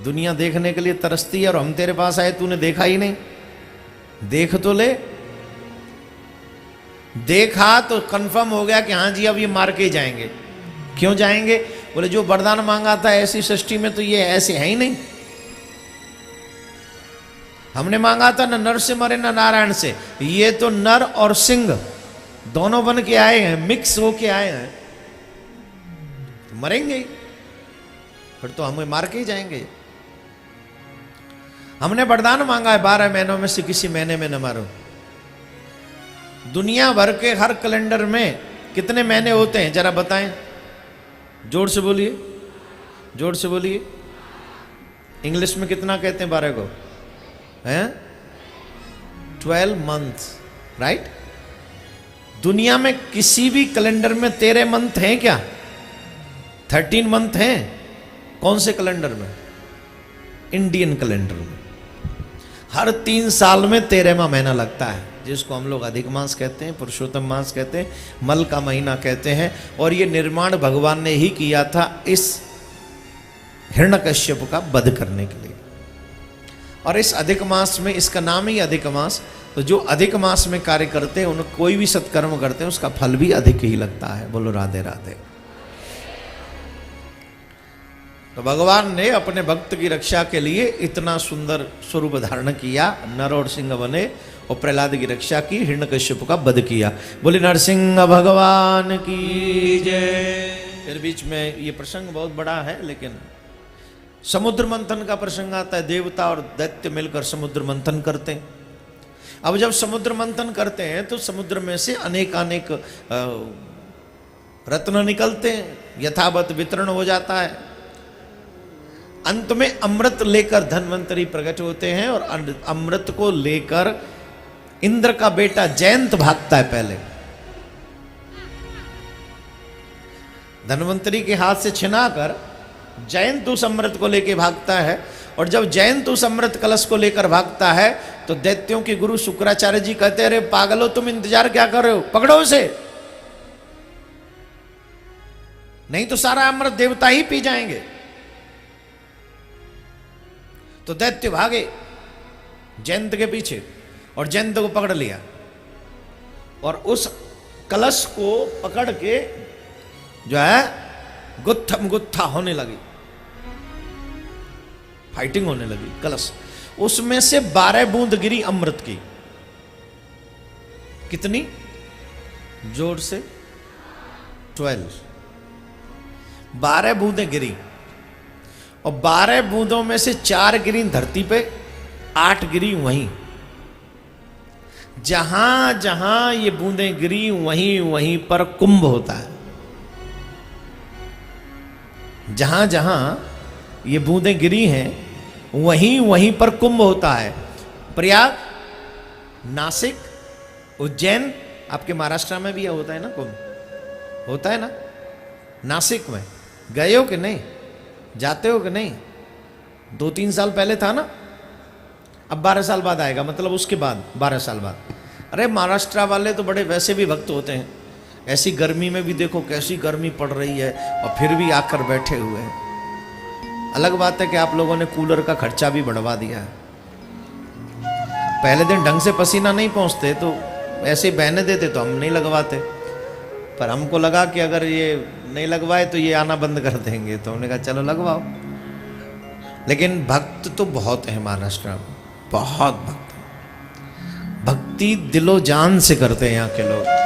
दुनिया देखने के लिए तरसती है और हम तेरे पास आए, तूने देखा ही नहीं, देख तो ले। देखा तो कंफर्म हो गया कि हाँ जी अब ये मार के जाएंगे। क्यों जाएंगे? बोले जो वरदान मांगा था ऐसी सृष्टि में तो ये ऐसे है ही नहीं। हमने मांगा था न नर से मरे न नारायण से, ये तो नर और सिंह दोनों बन के आए हैं, मिक्स होके आए हैं, तो मरेंगे ही, फिर तो हमें मार के ही जाएंगे। हमने वरदान मांगा है 12 महीनों में से किसी महीने में न मारो। दुनिया भर के हर कैलेंडर में कितने महीने होते हैं जरा बताएं? जोर से बोलिए, जोर से बोलिए। इंग्लिश में कितना कहते हैं 12 को? हैं 12 मंथ्स, राइट? दुनिया में किसी भी कैलेंडर में 13 मंथ हैं क्या? 13 मंथ हैं। कौन से कैलेंडर में? इंडियन कैलेंडर में। हर 3 साल में 13वां महीना लगता है, जिसको हम लोग अधिक मास कहते हैं, पुरुषोत्तम मास कहते हैं, मल का महीना कहते हैं। और ये निर्माण भगवान ने ही किया था इस हिरण्यकश्यप का वध करने के लिए। और इस अधिक मास में, इसका नाम ही अधिक मास, तो जो अधिक मास में कार्य करते हैं, उन कोई भी सत्कर्म करते हैं उसका फल भी अधिक ही लगता है। बोलो राधे राधे। तो भगवान ने अपने भक्त की रक्षा के लिए इतना सुंदर स्वरूप धारण किया, नर और सिंह बने और प्रहलाद की रक्षा की, हिरण्यकश्यप का वध किया। बोले नरसिंह भगवान की जय। फिर बीच में ये प्रसंग बहुत बड़ा है, लेकिन समुद्र मंथन का प्रसंग आता है। देवता और दैत्य मिलकर समुद्र मंथन करते हैं। अब जब समुद्र मंथन करते हैं तो समुद्र में से अनेक रत्न निकलते हैं, यथावत वितरण हो जाता है। अंत में अमृत लेकर धन्वंतरी प्रकट होते हैं और अमृत को लेकर इंद्र का बेटा जयंत भागता है। पहले धन्वंतरी के हाथ से छिनाकर जयंत उस अमृत को लेकर भागता है। और जब जयंत उस अमृत कलश को लेकर भागता है तो दैत्यों के गुरु शुक्राचार्य जी कहते हैं अरे पागलो, तुम इंतजार क्या कर रहे हो, पकड़ो उसे, नहीं तो सारा अमृत देवता ही पी जाएंगे। तो दैत्य भागे जयंत के पीछे और जयंत को पकड़ लिया। और उस कलश को पकड़ के जो है गुत्थम गुत्था होने लगी, फाइटिंग होने लगी कलश। उसमें से 12 बूंद गिरी अमृत की। कितनी? जोर से 12। 12 बूंदें गिरी और 12 बूंदों में से 4 गिरी धरती पे, 8 गिरी वहीं। जहां जहां ये बूंदें गिरी वहीं वहीं पर कुंभ होता है। जहां जहां ये बूंदें गिरी हैं वहीं वहीं पर कुंभ होता है। प्रयाग, नासिक, उज्जैन, आपके महाराष्ट्र में भी होता है ना कुंभ, होता है ना। नासिक में गए हो कि नहीं? जाते हो कि नहीं? 2-3 साल पहले था ना, अब 12 साल बाद आएगा, मतलब उसके बाद 12 साल बाद। अरे महाराष्ट्र वाले तो बड़े वैसे भी भक्त होते हैं। ऐसी गर्मी में भी देखो कैसी गर्मी पड़ रही है और फिर भी आकर बैठे हुए हैं। अलग बात है कि आप लोगों ने कूलर का खर्चा भी बढ़वा दिया है। पहले दिन ढंग से पसीना नहीं पहुंचते तो ऐसे ही बहने देते तो हम नहीं लगवाते, पर हमको लगा कि अगर ये नहीं लगवाए तो ये आना बंद कर देंगे, तो हमने कहा चलो लगवाओ। लेकिन भक्त तो बहुत है महाराष्ट्र में, बहुत भक्त। भक्ति दिलो जान से करते हैं यहाँ के लोग।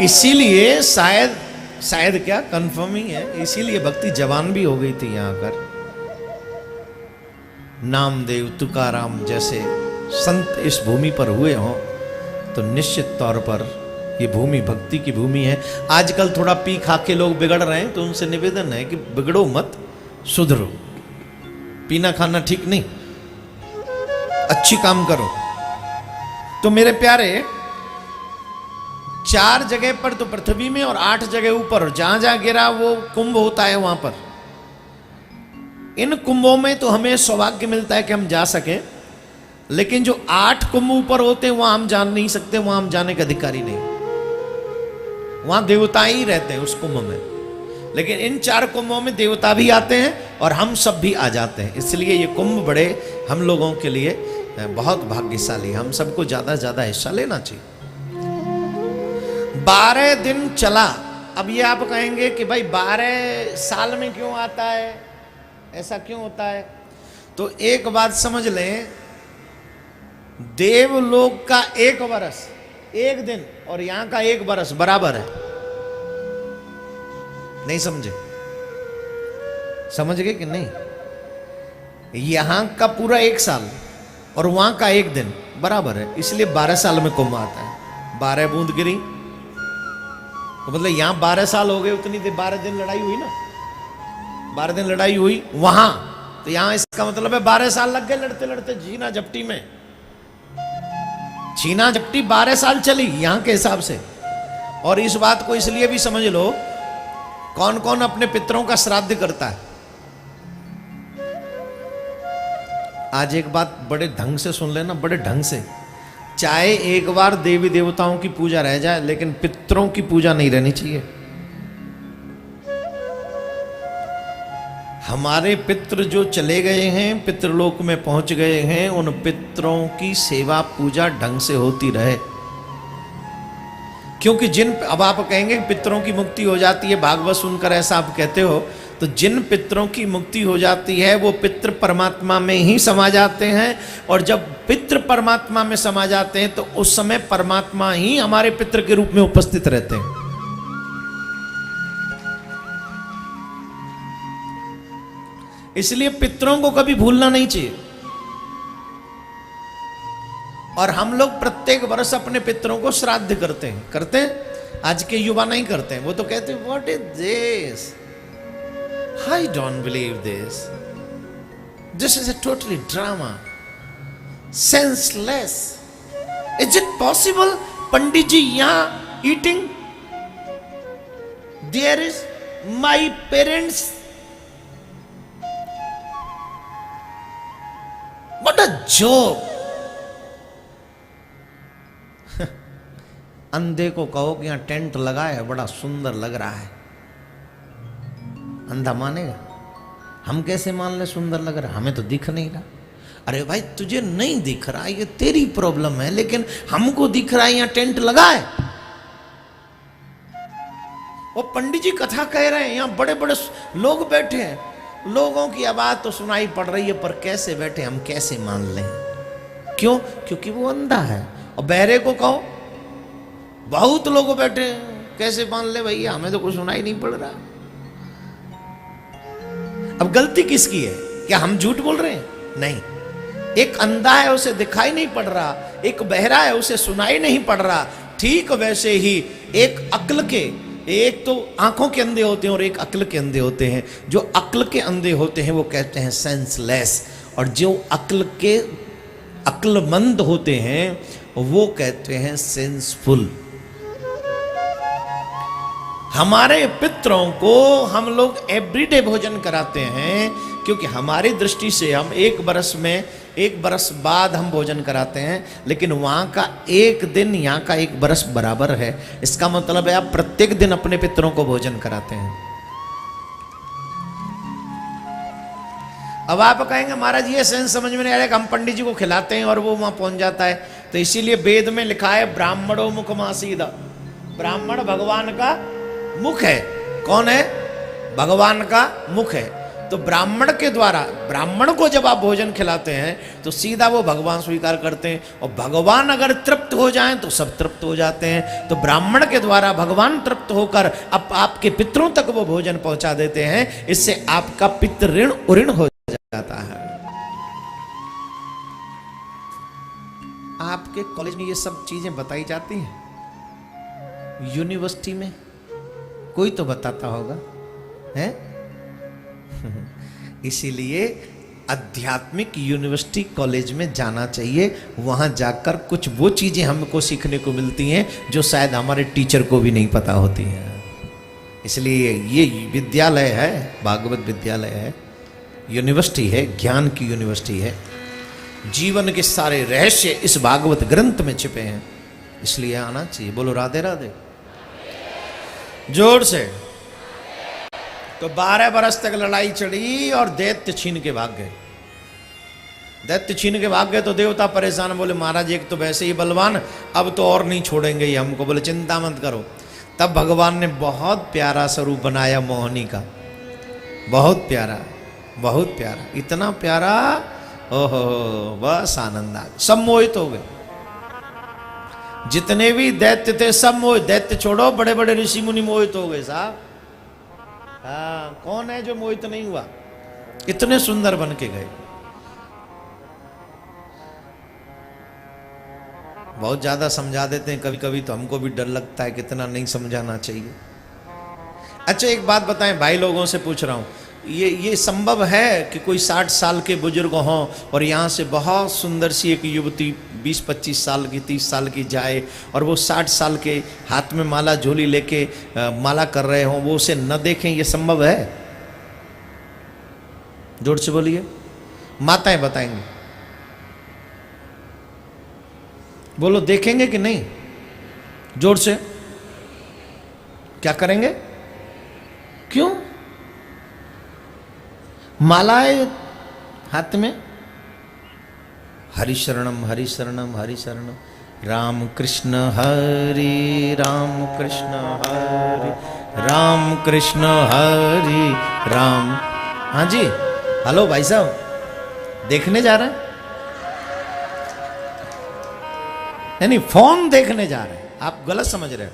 इसीलिए शायद क्या कंफर्म ही है, इसीलिए भक्ति जवान भी हो गई थी यहाँ पर। नामदेव, तुकाराम जैसे संत इस भूमि पर हुए हों तो निश्चित तौर पर ये भूमि भक्ति की भूमि है। आजकल थोड़ा पी खा के लोग बिगड़ रहे हैं, तो उनसे निवेदन है कि बिगड़ो मत, सुधरो। पीना खाना ठीक नहीं, अच्छी काम करो। तो मेरे प्यारे, 4 जगह पर तो पृथ्वी में और 8 जगह ऊपर, जहां जहां गिरा वो कुंभ होता है वहां पर। इन कुंभों में तो हमें सौभाग्य मिलता है कि हम जा सके, लेकिन जो 8 कुंभ ऊपर होते हैं वहां हम जा नहीं सकते, वहां हम जाने के अधिकारी नहीं। वहां देवता ही रहते हैं उस कुंभ में, लेकिन इन 4 कुंभों में देवता भी आते हैं और हम सब भी आ जाते हैं। इसलिए ये कुंभ बड़े हम लोगों के लिए बहुत भाग्यशाली, हम सबको ज्यादा से ज्यादा हिस्सा लेना चाहिए। 12 दिन चला। अब ये आप कहेंगे कि भाई 12 साल में क्यों आता है, ऐसा क्यों होता है? तो एक बात समझ लें, देवलोक का 1 वर्ष 1 दिन और यहां का 1 वर्ष बराबर है। नहीं समझे? समझ गए कि नहीं? यहां का पूरा 1 साल और वहां का 1 दिन बराबर है, इसलिए 12 साल में कुंभ आता है। 12 बूंद गिरी तो मतलब यहां 12 साल हो गए, उतनी देर 12 दिन लड़ाई हुई ना, 12 दिन लड़ाई हुई वहां, तो यहां इसका मतलब है 12 साल लग गए लड़ते लड़ते। छीना झपटी में, छीना झपटी 12 साल चली यहां के हिसाब से। और इस बात को इसलिए भी समझ लो, कौन कौन अपने पितरों का श्राद्ध करता है। आज एक बात बड़े ढंग से सुन लेना, बड़े ढंग से। चाहे एक बार देवी देवताओं की पूजा रह जाए, लेकिन पितरों की पूजा नहीं रहनी चाहिए। हमारे पितृ जो चले गए हैं, पितृलोक में पहुंच गए हैं, उन पितरों की सेवा पूजा ढंग से होती रहे। क्योंकि अब आप कहेंगे पितरों की मुक्ति हो जाती है, भागवत सुनकर ऐसा आप कहते हो, तो जिन पितरों की मुक्ति हो जाती है वो पितृ परमात्मा में ही समा जाते हैं। और जब पितृ परमात्मा में समा जाते हैं तो उस समय परमात्मा ही हमारे पितृ के रूप में उपस्थित रहते हैं। इसलिए पितरों को कभी भूलना नहीं चाहिए। और हम लोग प्रत्येक वर्ष अपने पितरों को श्राद्ध करते हैं। आज के युवा नहीं करते हैं, वो तो कहते हैं what is this, I don't believe this, this is a totally drama, senseless. Is it possible Pandit ji यहां eating, there is my parents, what a joke. अंधे को कहो कि यहां टेंट लगा है, बड़ा सुंदर लग रहा है, अंधा मानेगा? हम कैसे मान ले सुंदर लग रहा है, हमें तो दिख नहीं रहा। अरे भाई तुझे नहीं दिख रहा, ये तेरी प्रॉब्लम है, लेकिन हमको दिख रहा है यहाँ टेंट लगा है। वो पंडित जी कथा कह रहे हैं, यहाँ बड़े बड़े लोग बैठे हैं, लोगों की आवाज तो सुनाई पड़ रही है, पर कैसे बैठे हम कैसे मान लें? क्यों? क्योंकि वो अंधा है। और बहरे को कहो बहुत लोग बैठे हैं, कैसे मान ले भैया, हमें तो कुछ सुनाई नहीं पड़ रहा। अब गलती किसकी है? क्या हम झूठ बोल रहे हैं? नहीं, एक अंधा है उसे दिखाई नहीं पड़ रहा, एक बहरा है उसे सुनाई नहीं पड़ रहा। ठीक वैसे ही एक अक्ल के, एक तो आंखों के अंधे होते हैं और एक अक्ल के अंधे होते हैं। जो अक्ल के अंधे होते हैं वो कहते हैं सेंसलेस, और जो अक्लमंद होते हैं वो कहते हैं सेंसफुल। हमारे पितरों को हम लोग एवरीडे भोजन कराते हैं, क्योंकि हमारी दृष्टि से हम एक बरस बाद हम भोजन कराते हैं, लेकिन वहां का एक दिन यहाँ का एक बरस बराबर है। इसका मतलब है आप प्रत्येक दिन अपने पितरों को भोजन कराते हैं। अब आप कहेंगे महाराज ये सेंस समझ में नहीं आ रहा कि हम पंडित जी को खिलाते हैं और वो वहां पहुंच जाता है। तो इसीलिए वेद में लिखा है ब्राह्मणों मुखमासीदा, ब्राह्मण भगवान का मुख है। कौन है? भगवान का मुख है। तो ब्राह्मण के द्वारा, ब्राह्मण को जब आप भोजन खिलाते हैं तो सीधा वो भगवान स्वीकार करते हैं, और भगवान अगर तृप्त हो जाएं तो सब तृप्त हो जाते हैं। तो ब्राह्मण के द्वारा भगवान तृप्त होकर अब आपके पितरों तक वो भोजन पहुंचा देते हैं। इससे आपका पितृ ऋण उऋण हो जाता है। आपके कॉलेज में ये सब चीजें बताई जाती हैं, यूनिवर्सिटी में कोई तो बताता होगा, है? इसीलिए आध्यात्मिक यूनिवर्सिटी कॉलेज में जाना चाहिए। वहां जाकर कुछ वो चीजें हमको सीखने को मिलती हैं जो शायद हमारे टीचर को भी नहीं पता होती हैं। इसलिए ये विद्यालय है, भागवत विद्यालय है, यूनिवर्सिटी है, ज्ञान की यूनिवर्सिटी है। जीवन के सारे रहस्य इस भागवत ग्रंथ में छिपे हैं, इसलिए आना चाहिए। बोलो राधे राधे जोर से। तो 12 बरस तक लड़ाई चढ़ी और दैत्य छीन के भाग गए। दैत्य छीन के भाग गए तो देवता परेशान, बोले महाराज एक तो वैसे ही बलवान, अब तो और नहीं छोड़ेंगे ये हमको। बोले चिंता मत करो। तब भगवान ने बहुत प्यारा स्वरूप बनाया मोहिनी का, बहुत प्यारा, बहुत प्यारा, इतना प्यारा, ओहो बस आनंद आ गया। सब मोहित हो गए, जितने भी दैत्य थे सब मोहित। दैत्य छोड़ो, बड़े बड़े ऋषि मुनि मोहित हो गए साहब। हाँ, कौन है जो मोहित नहीं हुआ? इतने सुंदर बन के गए। बहुत ज्यादा समझा देते हैं कभी कभी, तो हमको भी डर लगता है कितना नहीं समझाना चाहिए। अच्छा एक बात बताएं, भाई लोगों से पूछ रहा हूं, ये संभव है कि कोई 60 साल के बुजुर्ग हों और यहाँ से बहुत सुंदर सी एक युवती 20-25 साल की, 30 साल की जाए, और वो 60 साल के हाथ में माला झोली लेके माला कर रहे हों, वो उसे न देखें? ये संभव है? जोर से बोलिए, माताएं बताएंगी। बोलो देखेंगे कि नहीं? जोर से। क्या करेंगे? क्यों? मालाएं हाथ में, हरि शरणम हरि शरणम हरि शरणम, राम कृष्ण हरि राम कृष्ण हरि राम कृष्ण हरि राम। हाँ जी, हेलो भाई साहब, देखने जा रहे हैं? नहीं, फोन देखने जा रहे हैं। आप गलत समझ रहे हो।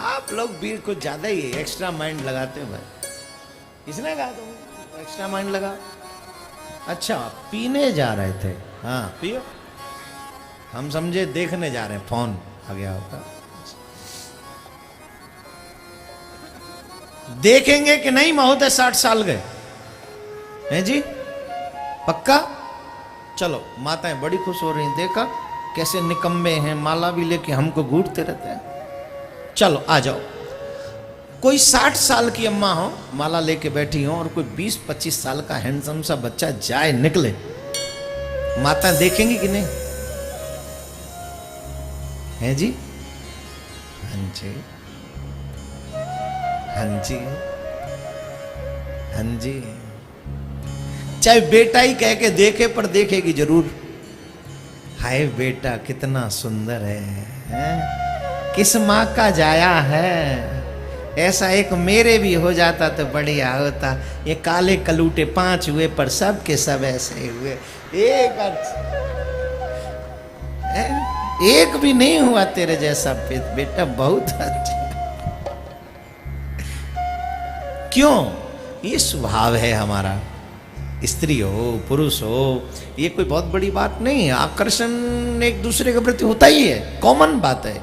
आप लोग भी कुछ ज्यादा ही एक्स्ट्रा माइंड लगाते हो भाई। किसने कहा तुम एक्स्ट्रा माइंड लगा? अच्छा, पीने जा रहे थे? हाँ पियो। हम समझे देखने जा रहे हैं, फोन आ गया होगा। देखेंगे कि नहीं महोदय? 60 साल गए हैं जी, पक्का? चलो, माताएं बड़ी खुश हो रही हैं, देखा कैसे निकम्मे हैं, माला भी लेके हमको घूरते रहते हैं। चलो आ जाओ। कोई 60 साल की अम्मा हो, माला लेके बैठी हो, और कोई 20-25 साल का हैंडसम सा बच्चा जाए निकले, माता देखेंगी कि नहीं? है जी? हाँ जी, हाँ जी, हाँ जी। चाहे बेटा ही कह के देखे, पर देखेगी जरूर। हाय बेटा कितना सुंदर है? किस माँ का जाया है? ऐसा एक मेरे भी हो जाता तो बढ़िया होता। ये काले कलूटे 5 हुए, पर सब के सब ऐसे हुए। एक भी नहीं हुआ तेरे जैसा बेटा, बहुत अच्छा। क्यों? ये स्वभाव है हमारा। स्त्री हो पुरुष हो, ये कोई बहुत बड़ी बात नहीं है। आकर्षण एक दूसरे के प्रति होता ही है, कॉमन बात है,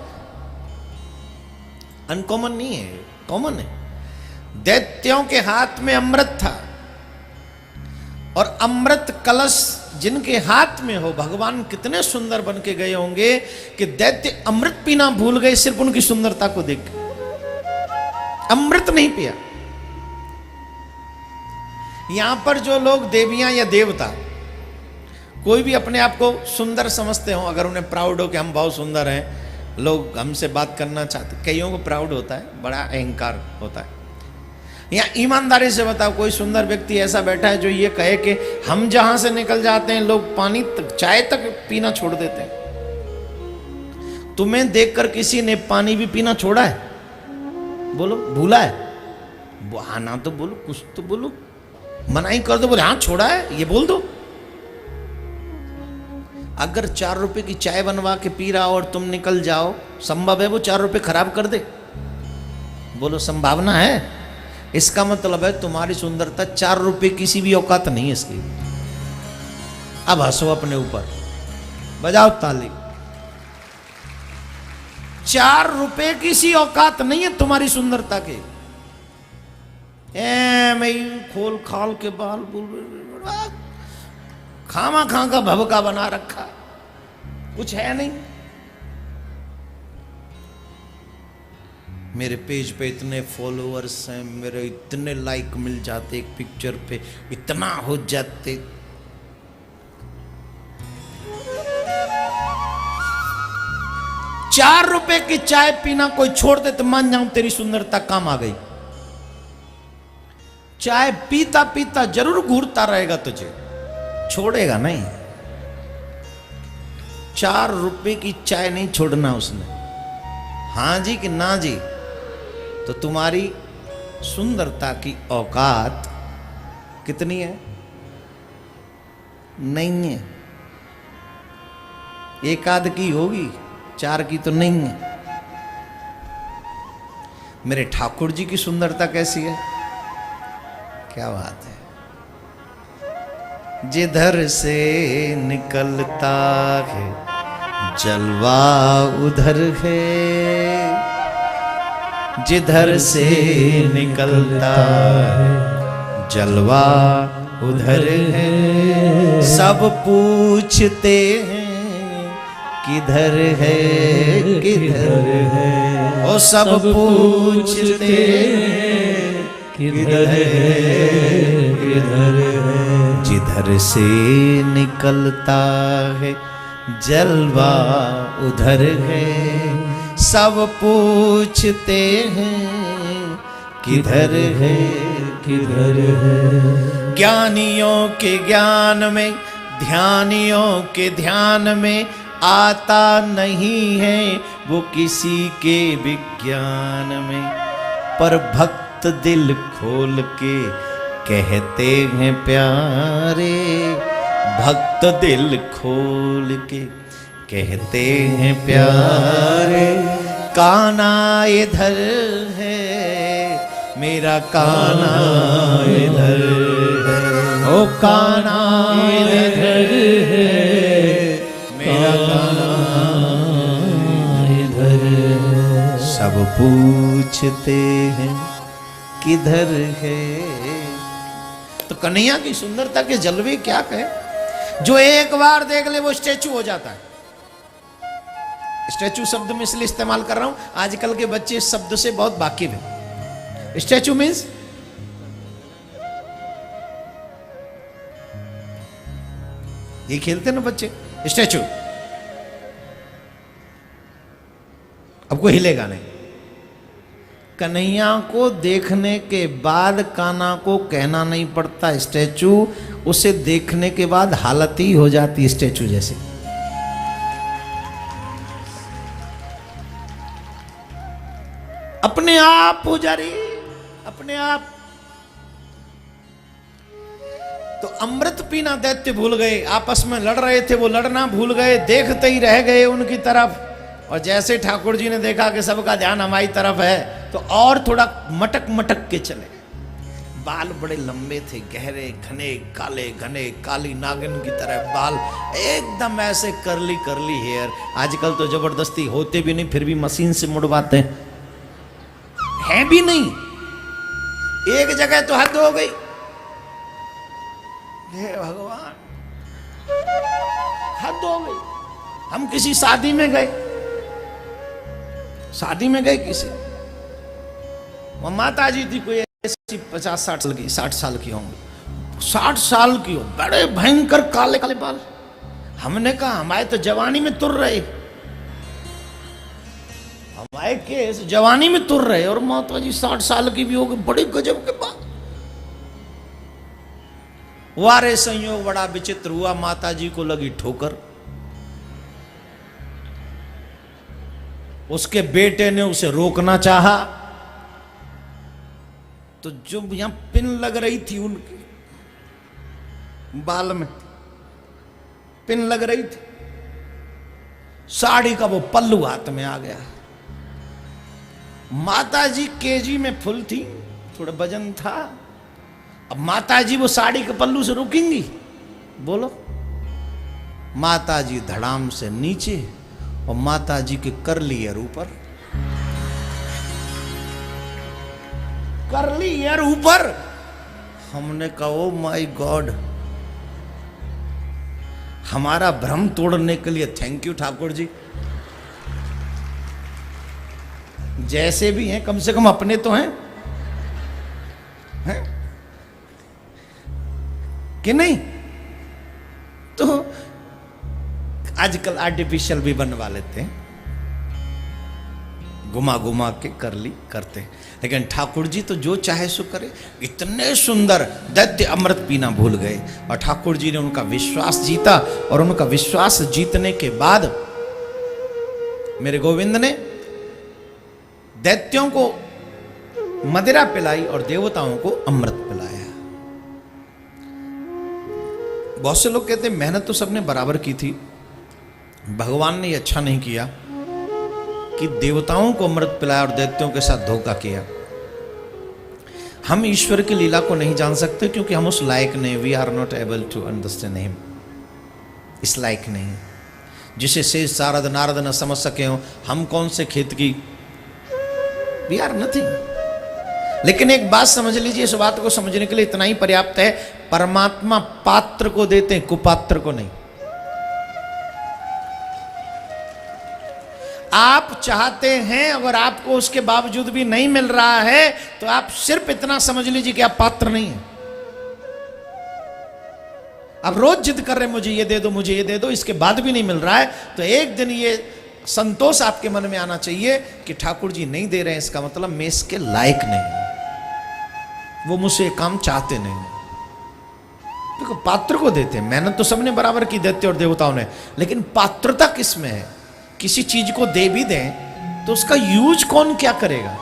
अनकॉमन नहीं है, कॉमन है। दैत्यों के हाथ में अमृत था, और अमृत कलश जिनके हाथ में हो, भगवान कितने सुंदर बन के गए होंगे कि दैत्य अमृत पीना भूल गए सिर्फ उनकी सुंदरता को देख के। अमृत नहीं पिया। यहां पर जो लोग देवियां या देवता कोई भी अपने आप को सुंदर समझते हो, अगर उन्हें प्राउड हो कि हम बहुत सुंदर हैं, लोग हमसे बात करना चाहते, कईयों को प्राउड होता है, बड़ा अहंकार होता है। या ईमानदारी से बताओ, कोई सुंदर व्यक्ति ऐसा बैठा है जो ये कहे कि हम जहां से निकल जाते हैं लोग पानी तक, चाय तक पीना छोड़ देते हैं। तुम्हें देखकर किसी ने पानी भी पीना छोड़ा है? बोलो, भूला है? हाँ ना तो बोलो, कुछ तो बोलो, मनाही कर दो, बोले हाँ छोड़ा है, ये बोल दो। अगर 4 रुपए की चाय बनवा के पी रहा और तुम निकल जाओ, संभव है वो 4 रुपए खराब कर दे? बोलो, संभावना है। इसका मतलब है तुम्हारी सुंदरता 4 रुपए किसी भी औकात नहीं है इसकी। अब हंसो अपने ऊपर, बजाओ ताली। 4 रुपए किसी औकात नहीं है तुम्हारी सुंदरता के। मैं खोल खाल के बाल खामा खा का भभका बना रखा, कुछ है नहीं। मेरे पेज पे इतने फॉलोअर्स हैं, मेरे इतने लाइक मिल जाते, एक पिक्चर पे इतना हो जाते। ₹4 की चाय पीना कोई छोड़ दे तो मान जाऊं तेरी सुंदरता काम आ गई। चाय पीता पीता जरूर घूरता रहेगा तुझे, छोड़ेगा नहीं। ₹4 की चाय नहीं छोड़ना उसने, हाँ जी कि ना जी, तो तुम्हारी सुंदरता की औकात कितनी है? नहीं है। 1 आध की होगी, 4 की तो नहीं है। मेरे ठाकुर जी की सुंदरता कैसी है? क्या बात है। जिधर से निकलता है जलवा उधर है, जिधर से निकलता है जलवा उधर है। सब पूछते हैं किधर है किधर है, ओ सब पूछते हैं किधर है किधर है। जिधर से निकलता है जलवा उधर है, सब पूछते हैं किधर है किधर है। ज्ञानियों के ज्ञान में, ध्यानियों के ध्यान में आता नहीं है वो किसी के विज्ञान में। पर भक्त दिल खोल के कहते हैं प्यारे, भक्त दिल खोल के कहते हैं प्यारे। कान्हा इधर है मेरा कान्हा इधर है, ओ कान्हा इधर है मेरा कान्हा इधर है। सब पूछते हैं किधर है। तो कन्हैया की सुंदरता के जलवे क्या कहे, जो एक बार देख ले वो स्टैचू हो जाता है। स्टैचू शब्द में इसलिए इस्तेमाल कर रहा हूं, आजकल के बच्चे इस शब्द से बहुत वाकिफ हैं। स्टैचू मीन्स ये खेलते ना बच्चे स्टैचू, अब कोई हिलेगा नहीं। कन्हैया को देखने के बाद कान्हा को कहना नहीं पड़ता स्टैचू, उसे देखने के बाद हालत ही हो जाती स्टैचू जैसे। अपने आप पुजारी, अपने आप। तो अमृत पीना दैत्य भूल गए, आपस में लड़ रहे थे, वो लड़ना भूल गए, देखते ही रह गए उनकी तरफ। और जैसे ठाकुर जी ने देखा कि सबका ध्यान हमारी तरफ है, तो और थोड़ा मटक मटक के चले। बाल बड़े लंबे थे, गहरे घने काले, घने काली नागिन की तरह बाल, एकदम ऐसे करली करली हेयर। आजकल तो जबरदस्ती होते भी नहीं, फिर भी मशीन से मुड़वाते हैं भी नहीं। एक जगह तो हद हो गई, हे भगवान, हद हो गई। हम किसी शादी में गए, शादी में गए किसी, वो माता जी थी कोई ऐसी 50-60 साल की, 60 साल की होंगी, 60 साल की हो, बड़े भयंकर काले काले बाल। हमने कहा हमारे तो जवानी में तुर रहे, हमारे केस जवानी में तुर रहे, और माता जी 60 साल की भी हो गई, बड़े गजब के बाल। वारे संयोग बड़ा विचित्र हुआ, माता जी को लगी ठोकर। उसके बेटे ने उसे रोकना चाहा, तो जो यहां पिन लग रही थी उनके बाल में, पिन लग रही थी, साड़ी का वो पल्लू हाथ में आ गया। माता जी केजी में फुल थी, थोड़ा वजन था। अब माता जी वो साड़ी के पल्लू से रुकेंगी? बोलो। माता जी धड़ाम से नीचे और माता जी के करली ईयर ऊपर, करली ईयर ऊपर। हमने कहा ओ माय गॉड, हमारा भ्रम तोड़ने के लिए थैंक यू ठाकुर जी। जैसे भी हैं कम से कम अपने तो हैं, हैं? कि नहीं? तो आजकल आर्टिफिशियल भी बनवा लेते हैं, घुमा घुमा के करली करते हैं, लेकिन ठाकुर जी तो जो चाहे सो करे। इतने सुंदर दैत्य अमृत पीना भूल गए, और ठाकुर जी ने उनका विश्वास जीता, और उनका विश्वास जीतने के बाद मेरे गोविंद ने दैत्यों को मदिरा पिलाई और देवताओं को अमृत पिलाया। बहुत से लोग कहते हैं मेहनत तो सबने बराबर की थी, भगवान ने ये अच्छा नहीं किया कि देवताओं को अमृत पिलाया और दैत्यों के साथ धोखा किया। हम ईश्वर की लीला को नहीं जान सकते क्योंकि हम उस लायक नहीं, we are not able to understand him. इस लायक नहीं, जिसे शेष सारद नारद न समझ सके हो, हम कौन से खेत की, वी आर नथिंग। लेकिन एक बात समझ लीजिए, इस बात को समझने के लिए इतना ही पर्याप्त है, परमात्मा पात्र को देते हैं, कुपात्र को नहीं। आप चाहते हैं, अगर आपको उसके बावजूद भी नहीं मिल रहा है, तो आप सिर्फ इतना समझ लीजिए कि आप पात्र नहीं हैं। आप रोज जिद कर रहे हैं मुझे ये दे दो, मुझे ये दे दो, इसके बाद भी नहीं मिल रहा है, तो एक दिन ये संतोष आपके मन में आना चाहिए कि ठाकुर जी नहीं दे रहे हैं, इसका मतलब मैं इसके लायक नहीं, वो मुझसे ये काम चाहते नहीं। देखो पात्र को देते हैं, मेहनत तो सबने बराबर की, दैत्य और देवताओं ने, लेकिन पात्रता किस में है? किसी चीज को दे भी दें तो उसका यूज कौन क्या करेगा?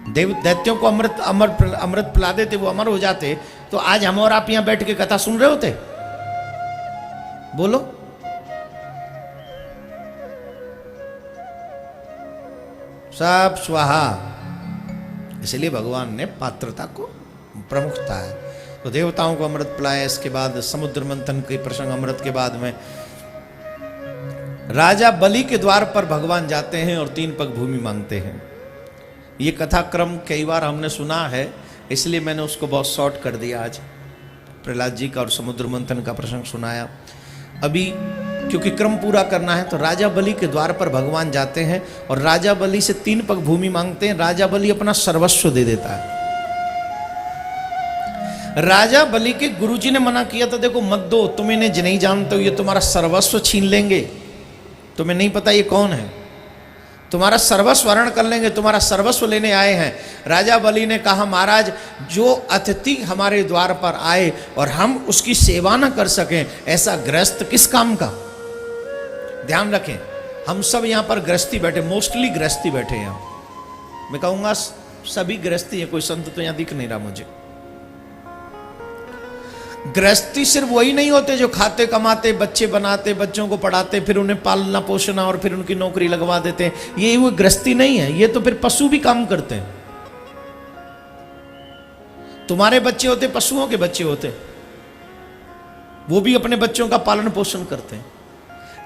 दैत्यों को अमृत पिला देते, वो अमर हो जाते, तो आज हम और आप यहां बैठ के कथा सुन रहे होते? बोलो। सब स्वाहा। इसलिए भगवान ने पात्रता को प्रमुखता है। तो देवताओं को अमृत पिलाया, इसके बाद समुद्र मंथन के प्रसंग, अमृत के बाद में राजा बलि के द्वार पर भगवान जाते हैं और 3 पग भूमि मांगते हैं। ये कथा क्रम कई बार हमने सुना है, इसलिए मैंने उसको बहुत शॉर्ट कर दिया। आज प्रहलाद जी का और समुद्र मंथन का प्रसंग सुनाया। अभी क्योंकि क्रम पूरा करना है, तो राजा बलि के द्वार पर भगवान जाते हैं और राजा बलि से 3 पग भूमि मांगते हैं। राजा बलि अपना सर्वस्व दे देता है। राजा बलि के गुरुजी ने मना किया था, देखो मत दो, तुम इन्हें नहीं जानते हो, ये तुम्हारा सर्वस्व छीन लेंगे, तुम्हें नहीं पता ये कौन है। तुम्हारा सर्वस्व हरण कर लेंगे, तुम्हारा सर्वस्व लेने आए हैं। राजा बलि ने कहा महाराज जो अतिथि हमारे द्वार पर आए और हम उसकी सेवा न कर सकें, ऐसा गृहस्थ किस काम का। ध्यान रखें, हम सब यहां पर गृहस्थी बैठे, मोस्टली गृहस्थी बैठे हैं। मैं कहूंगा सभी गृहस्थी है, कोई संत तो यहां दिख नहीं रहा मुझे। गृहस्थी सिर्फ वही नहीं होते जो खाते कमाते, बच्चे बनाते, बच्चों को पढ़ाते, फिर उन्हें पालना पोषना और फिर उनकी नौकरी लगवा देते हैं। ये वो गृहस्थी नहीं है, ये तो फिर पशु भी काम करते हैं। तुम्हारे बच्चे होते पशुओं के बच्चे होते, वो भी अपने बच्चों का पालन पोषण करते हैं।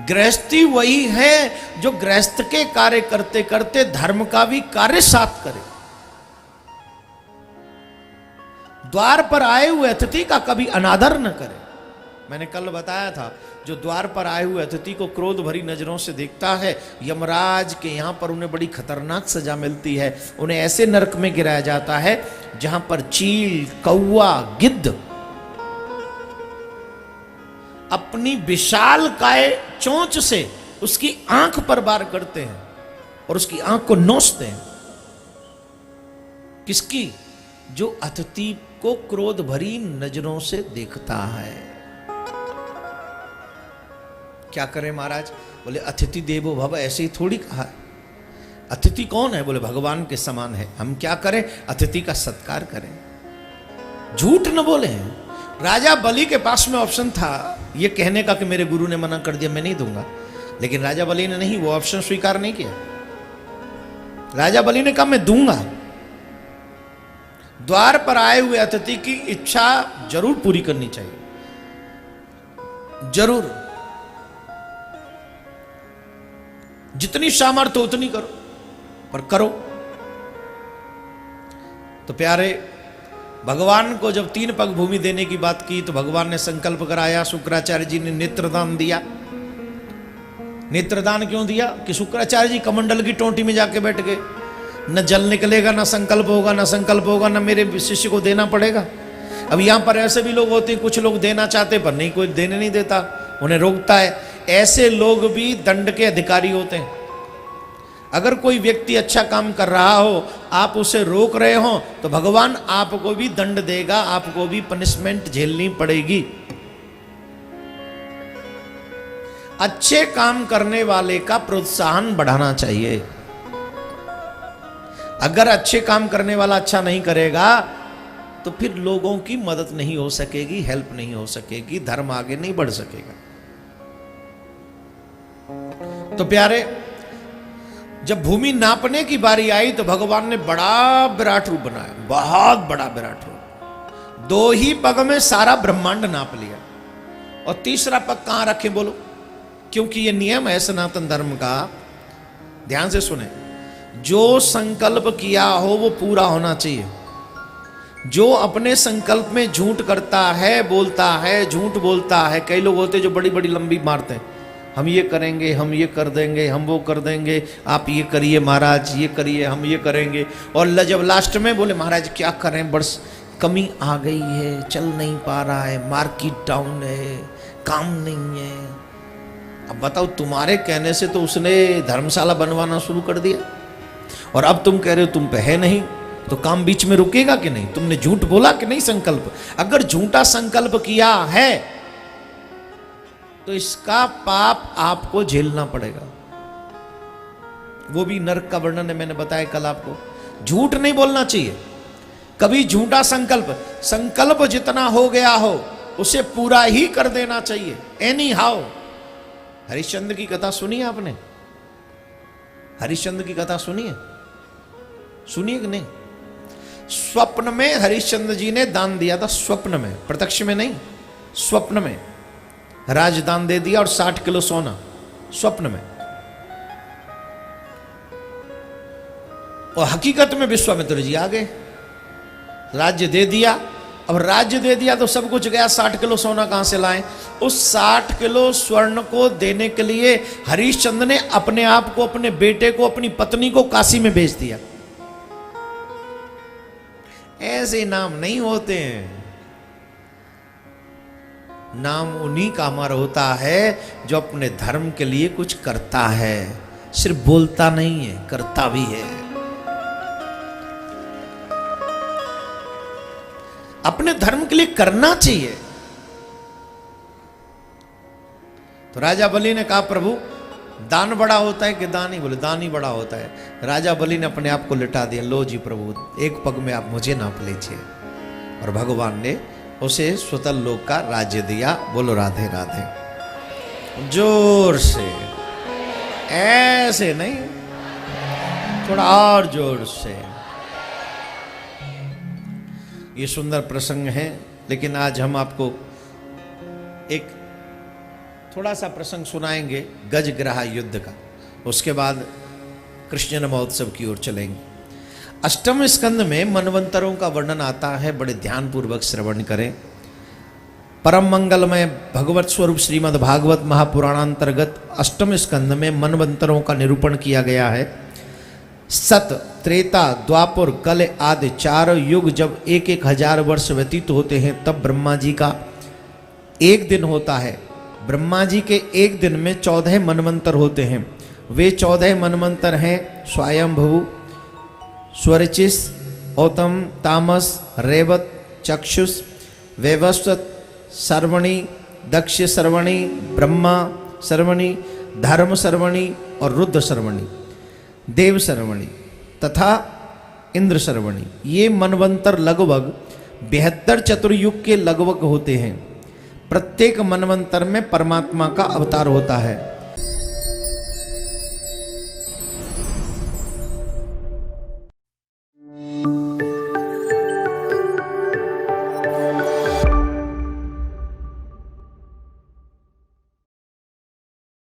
गृहस्थी वही है जो गृहस्थ के कार्य करते करते धर्म का भी कार्य साथ करे। द्वार पर आए हुए अतिथि का कभी अनादर न करे। मैंने कल बताया था, जो द्वार पर आए हुए अतिथि को क्रोध भरी नजरों से देखता है, यमराज के यहां पर उन्हें बड़ी खतरनाक सजा मिलती है। उन्हें ऐसे नरक में गिराया जाता है जहां पर चील, कौवा, गिद्ध अपनी विशाल काय चोंच से उसकी आंख पर वार करते हैं और उसकी आंख को नोचते हैं। किसकी? जो अतिथि को क्रोध भरी नजरों से देखता है। क्या करें महाराज? बोले अतिथि देवो भव, ऐसे ही थोड़ी कहा है। अतिथि कौन है? बोले भगवान के समान है। हम क्या करें? अतिथि का सत्कार करें, झूठ न बोले हैं। राजा बलि के पास में ऑप्शन था ये कहने का कि मेरे गुरु ने मना कर दिया, मैं नहीं दूंगा, लेकिन राजा बलि ने नहीं, वो ऑप्शन स्वीकार नहीं किया। राजा बलि ने कहा मैं दूंगा। द्वार पर आए हुए अतिथि की इच्छा जरूर पूरी करनी चाहिए, जरूर। जितनी सामर्थ्य उतनी करो, पर करो। तो प्यारे, भगवान को जब 3 पग भूमि देने की बात की तो भगवान ने संकल्प कराया। शुक्राचार्य जी ने नेत्रदान दिया। नेत्रदान क्यों दिया? कि शुक्राचार्य जी कमंडल की टोंटी में जाके बैठ गए। न जल निकलेगा, न संकल्प होगा, न संकल्प होगा, न मेरे शिष्य को देना पड़ेगा। अब यहां पर ऐसे भी लोग होते हैं, कुछ लोग देना चाहते पर नहीं, कोई देने नहीं देता, उन्हें रोकता है। ऐसे लोग भी दंड के अधिकारी होते हैं। अगर कोई व्यक्ति अच्छा काम कर रहा हो, आप उसे रोक रहे हो, तो भगवान आपको भी दंड देगा, आपको भी पनिशमेंट झेलनी पड़ेगी। अच्छे काम करने वाले का प्रोत्साहन बढ़ाना चाहिए। अगर अच्छे काम करने वाला अच्छा नहीं करेगा तो फिर लोगों की मदद नहीं हो सकेगी, हेल्प नहीं हो सकेगी, धर्म आगे नहीं बढ़ सकेगा। तो प्यारे, जब भूमि नापने की बारी आई तो भगवान ने बड़ा विराट रूप बनाया, बहुत बड़ा विराट रूप। 2 ही पग में सारा ब्रह्मांड नाप लिया। और तीसरा पग कहां रखे बोलो? क्योंकि ये नियम है सनातन धर्म का, ध्यान से सुने। जो संकल्प किया हो वो पूरा होना चाहिए। जो अपने संकल्प में झूठ करता है, बोलता है, झूठ बोलता है। कई लोग होते जो बड़ी बड़ी लंबी मारते हैं, हम ये करेंगे, हम ये कर देंगे, हम वो कर देंगे, आप ये करिए महाराज, ये करिए, हम ये करेंगे। और जब लास्ट में बोले महाराज क्या करें, बस कमी आ गई है, चल नहीं पा रहा है, मार्केट डाउन है, काम नहीं है। अब बताओ, तुम्हारे कहने से तो उसने धर्मशाला बनवाना शुरू कर दिया और अब तुम कह रहे हो तुम पे है नहीं, तो काम बीच में रुकेगा कि नहीं? तुमने झूठ बोला कि नहीं? संकल्प, अगर झूठा संकल्प किया है तो इसका पाप आपको झेलना पड़ेगा। वो भी नरक का वर्णन है, मैंने बताया कल आपको। झूठ नहीं बोलना चाहिए कभी। झूठा संकल्प जितना हो गया हो उसे पूरा ही कर देना चाहिए, एनी हाउ। हरिश्चंद्र की कथा सुनी आपने? हरिश्चंद्र की कथा सुनिए, सुनिए कि नहीं? स्वप्न में हरिश्चंद्र जी ने दान दिया था, स्वप्न में, प्रत्यक्ष में नहीं, स्वप्न में राजदान दे दिया और 60 किलो सोना स्वप्न में। और हकीकत में विश्वामित्र जी आ गए, राज्य दे दिया। अब राज्य दे दिया तो सब कुछ गया, 60 किलो सोना कहां से लाएं? उस 60 किलो स्वर्ण को देने के लिए हरिश्चंद्र ने अपने आप को, अपने बेटे को, अपनी पत्नी को काशी में भेज दिया। ऐसे नाम नहीं होते हैं। नाम उन्हीं का अमर होता है जो अपने धर्म के लिए कुछ करता है। सिर्फ बोलता नहीं है, करता भी है। अपने धर्म के लिए करना चाहिए। तो राजा बलि ने कहा प्रभु दान बड़ा होता है कि दान ही? बोले दान ही बड़ा होता है। राजा बलि ने अपने आप को लिटा दिया, लो जी प्रभु एक पग में आप मुझे नाप लीजिए। और भगवान ने उसे स्वतल लोक का राज्य दिया। बोलो राधे राधे। जोर से, ऐसे नहीं, थोड़ा और जोर से। ये सुंदर प्रसंग है, लेकिन आज हम आपको एक थोड़ा सा प्रसंग सुनाएंगे गजग्राह युद्ध का। उसके बाद कृष्ण महोत्सव की ओर चलेंगे। अष्टम स्कंद में मनवंतरों का वर्णन आता है, बड़े ध्यानपूर्वक श्रवण करें। परम मंगलमय भगवत स्वरूप श्रीमद् भागवत महापुराणांतर्गत अष्टम स्कंद में मनवंतरों का निरूपण किया गया है। सत, त्रेता, द्वापर, कल आदि 4 युग जब 1,000 वर्ष व्यतीत होते हैं, तब ब्रह्मा जी का एक दिन होता है। ब्रह्मा जी के एक दिन में 14 मनवंतर होते हैं। वे 14 मनवंतर हैं स्वयंभू, स्वरचिस, औतम, तामस, रेवत, चक्षुष, वैवस्वत, सर्वणी, दक्ष सर्वणी, ब्रह्मा सर्वणी, धर्म सर्वणी और रुद्र सर्वणी, देव सर्वणी तथा इंद्र सर्वणी। ये मनवंतर लगभग 72 चतुर्युग के लगभग होते हैं। प्रत्येक मनवंतर में परमात्मा का अवतार होता है।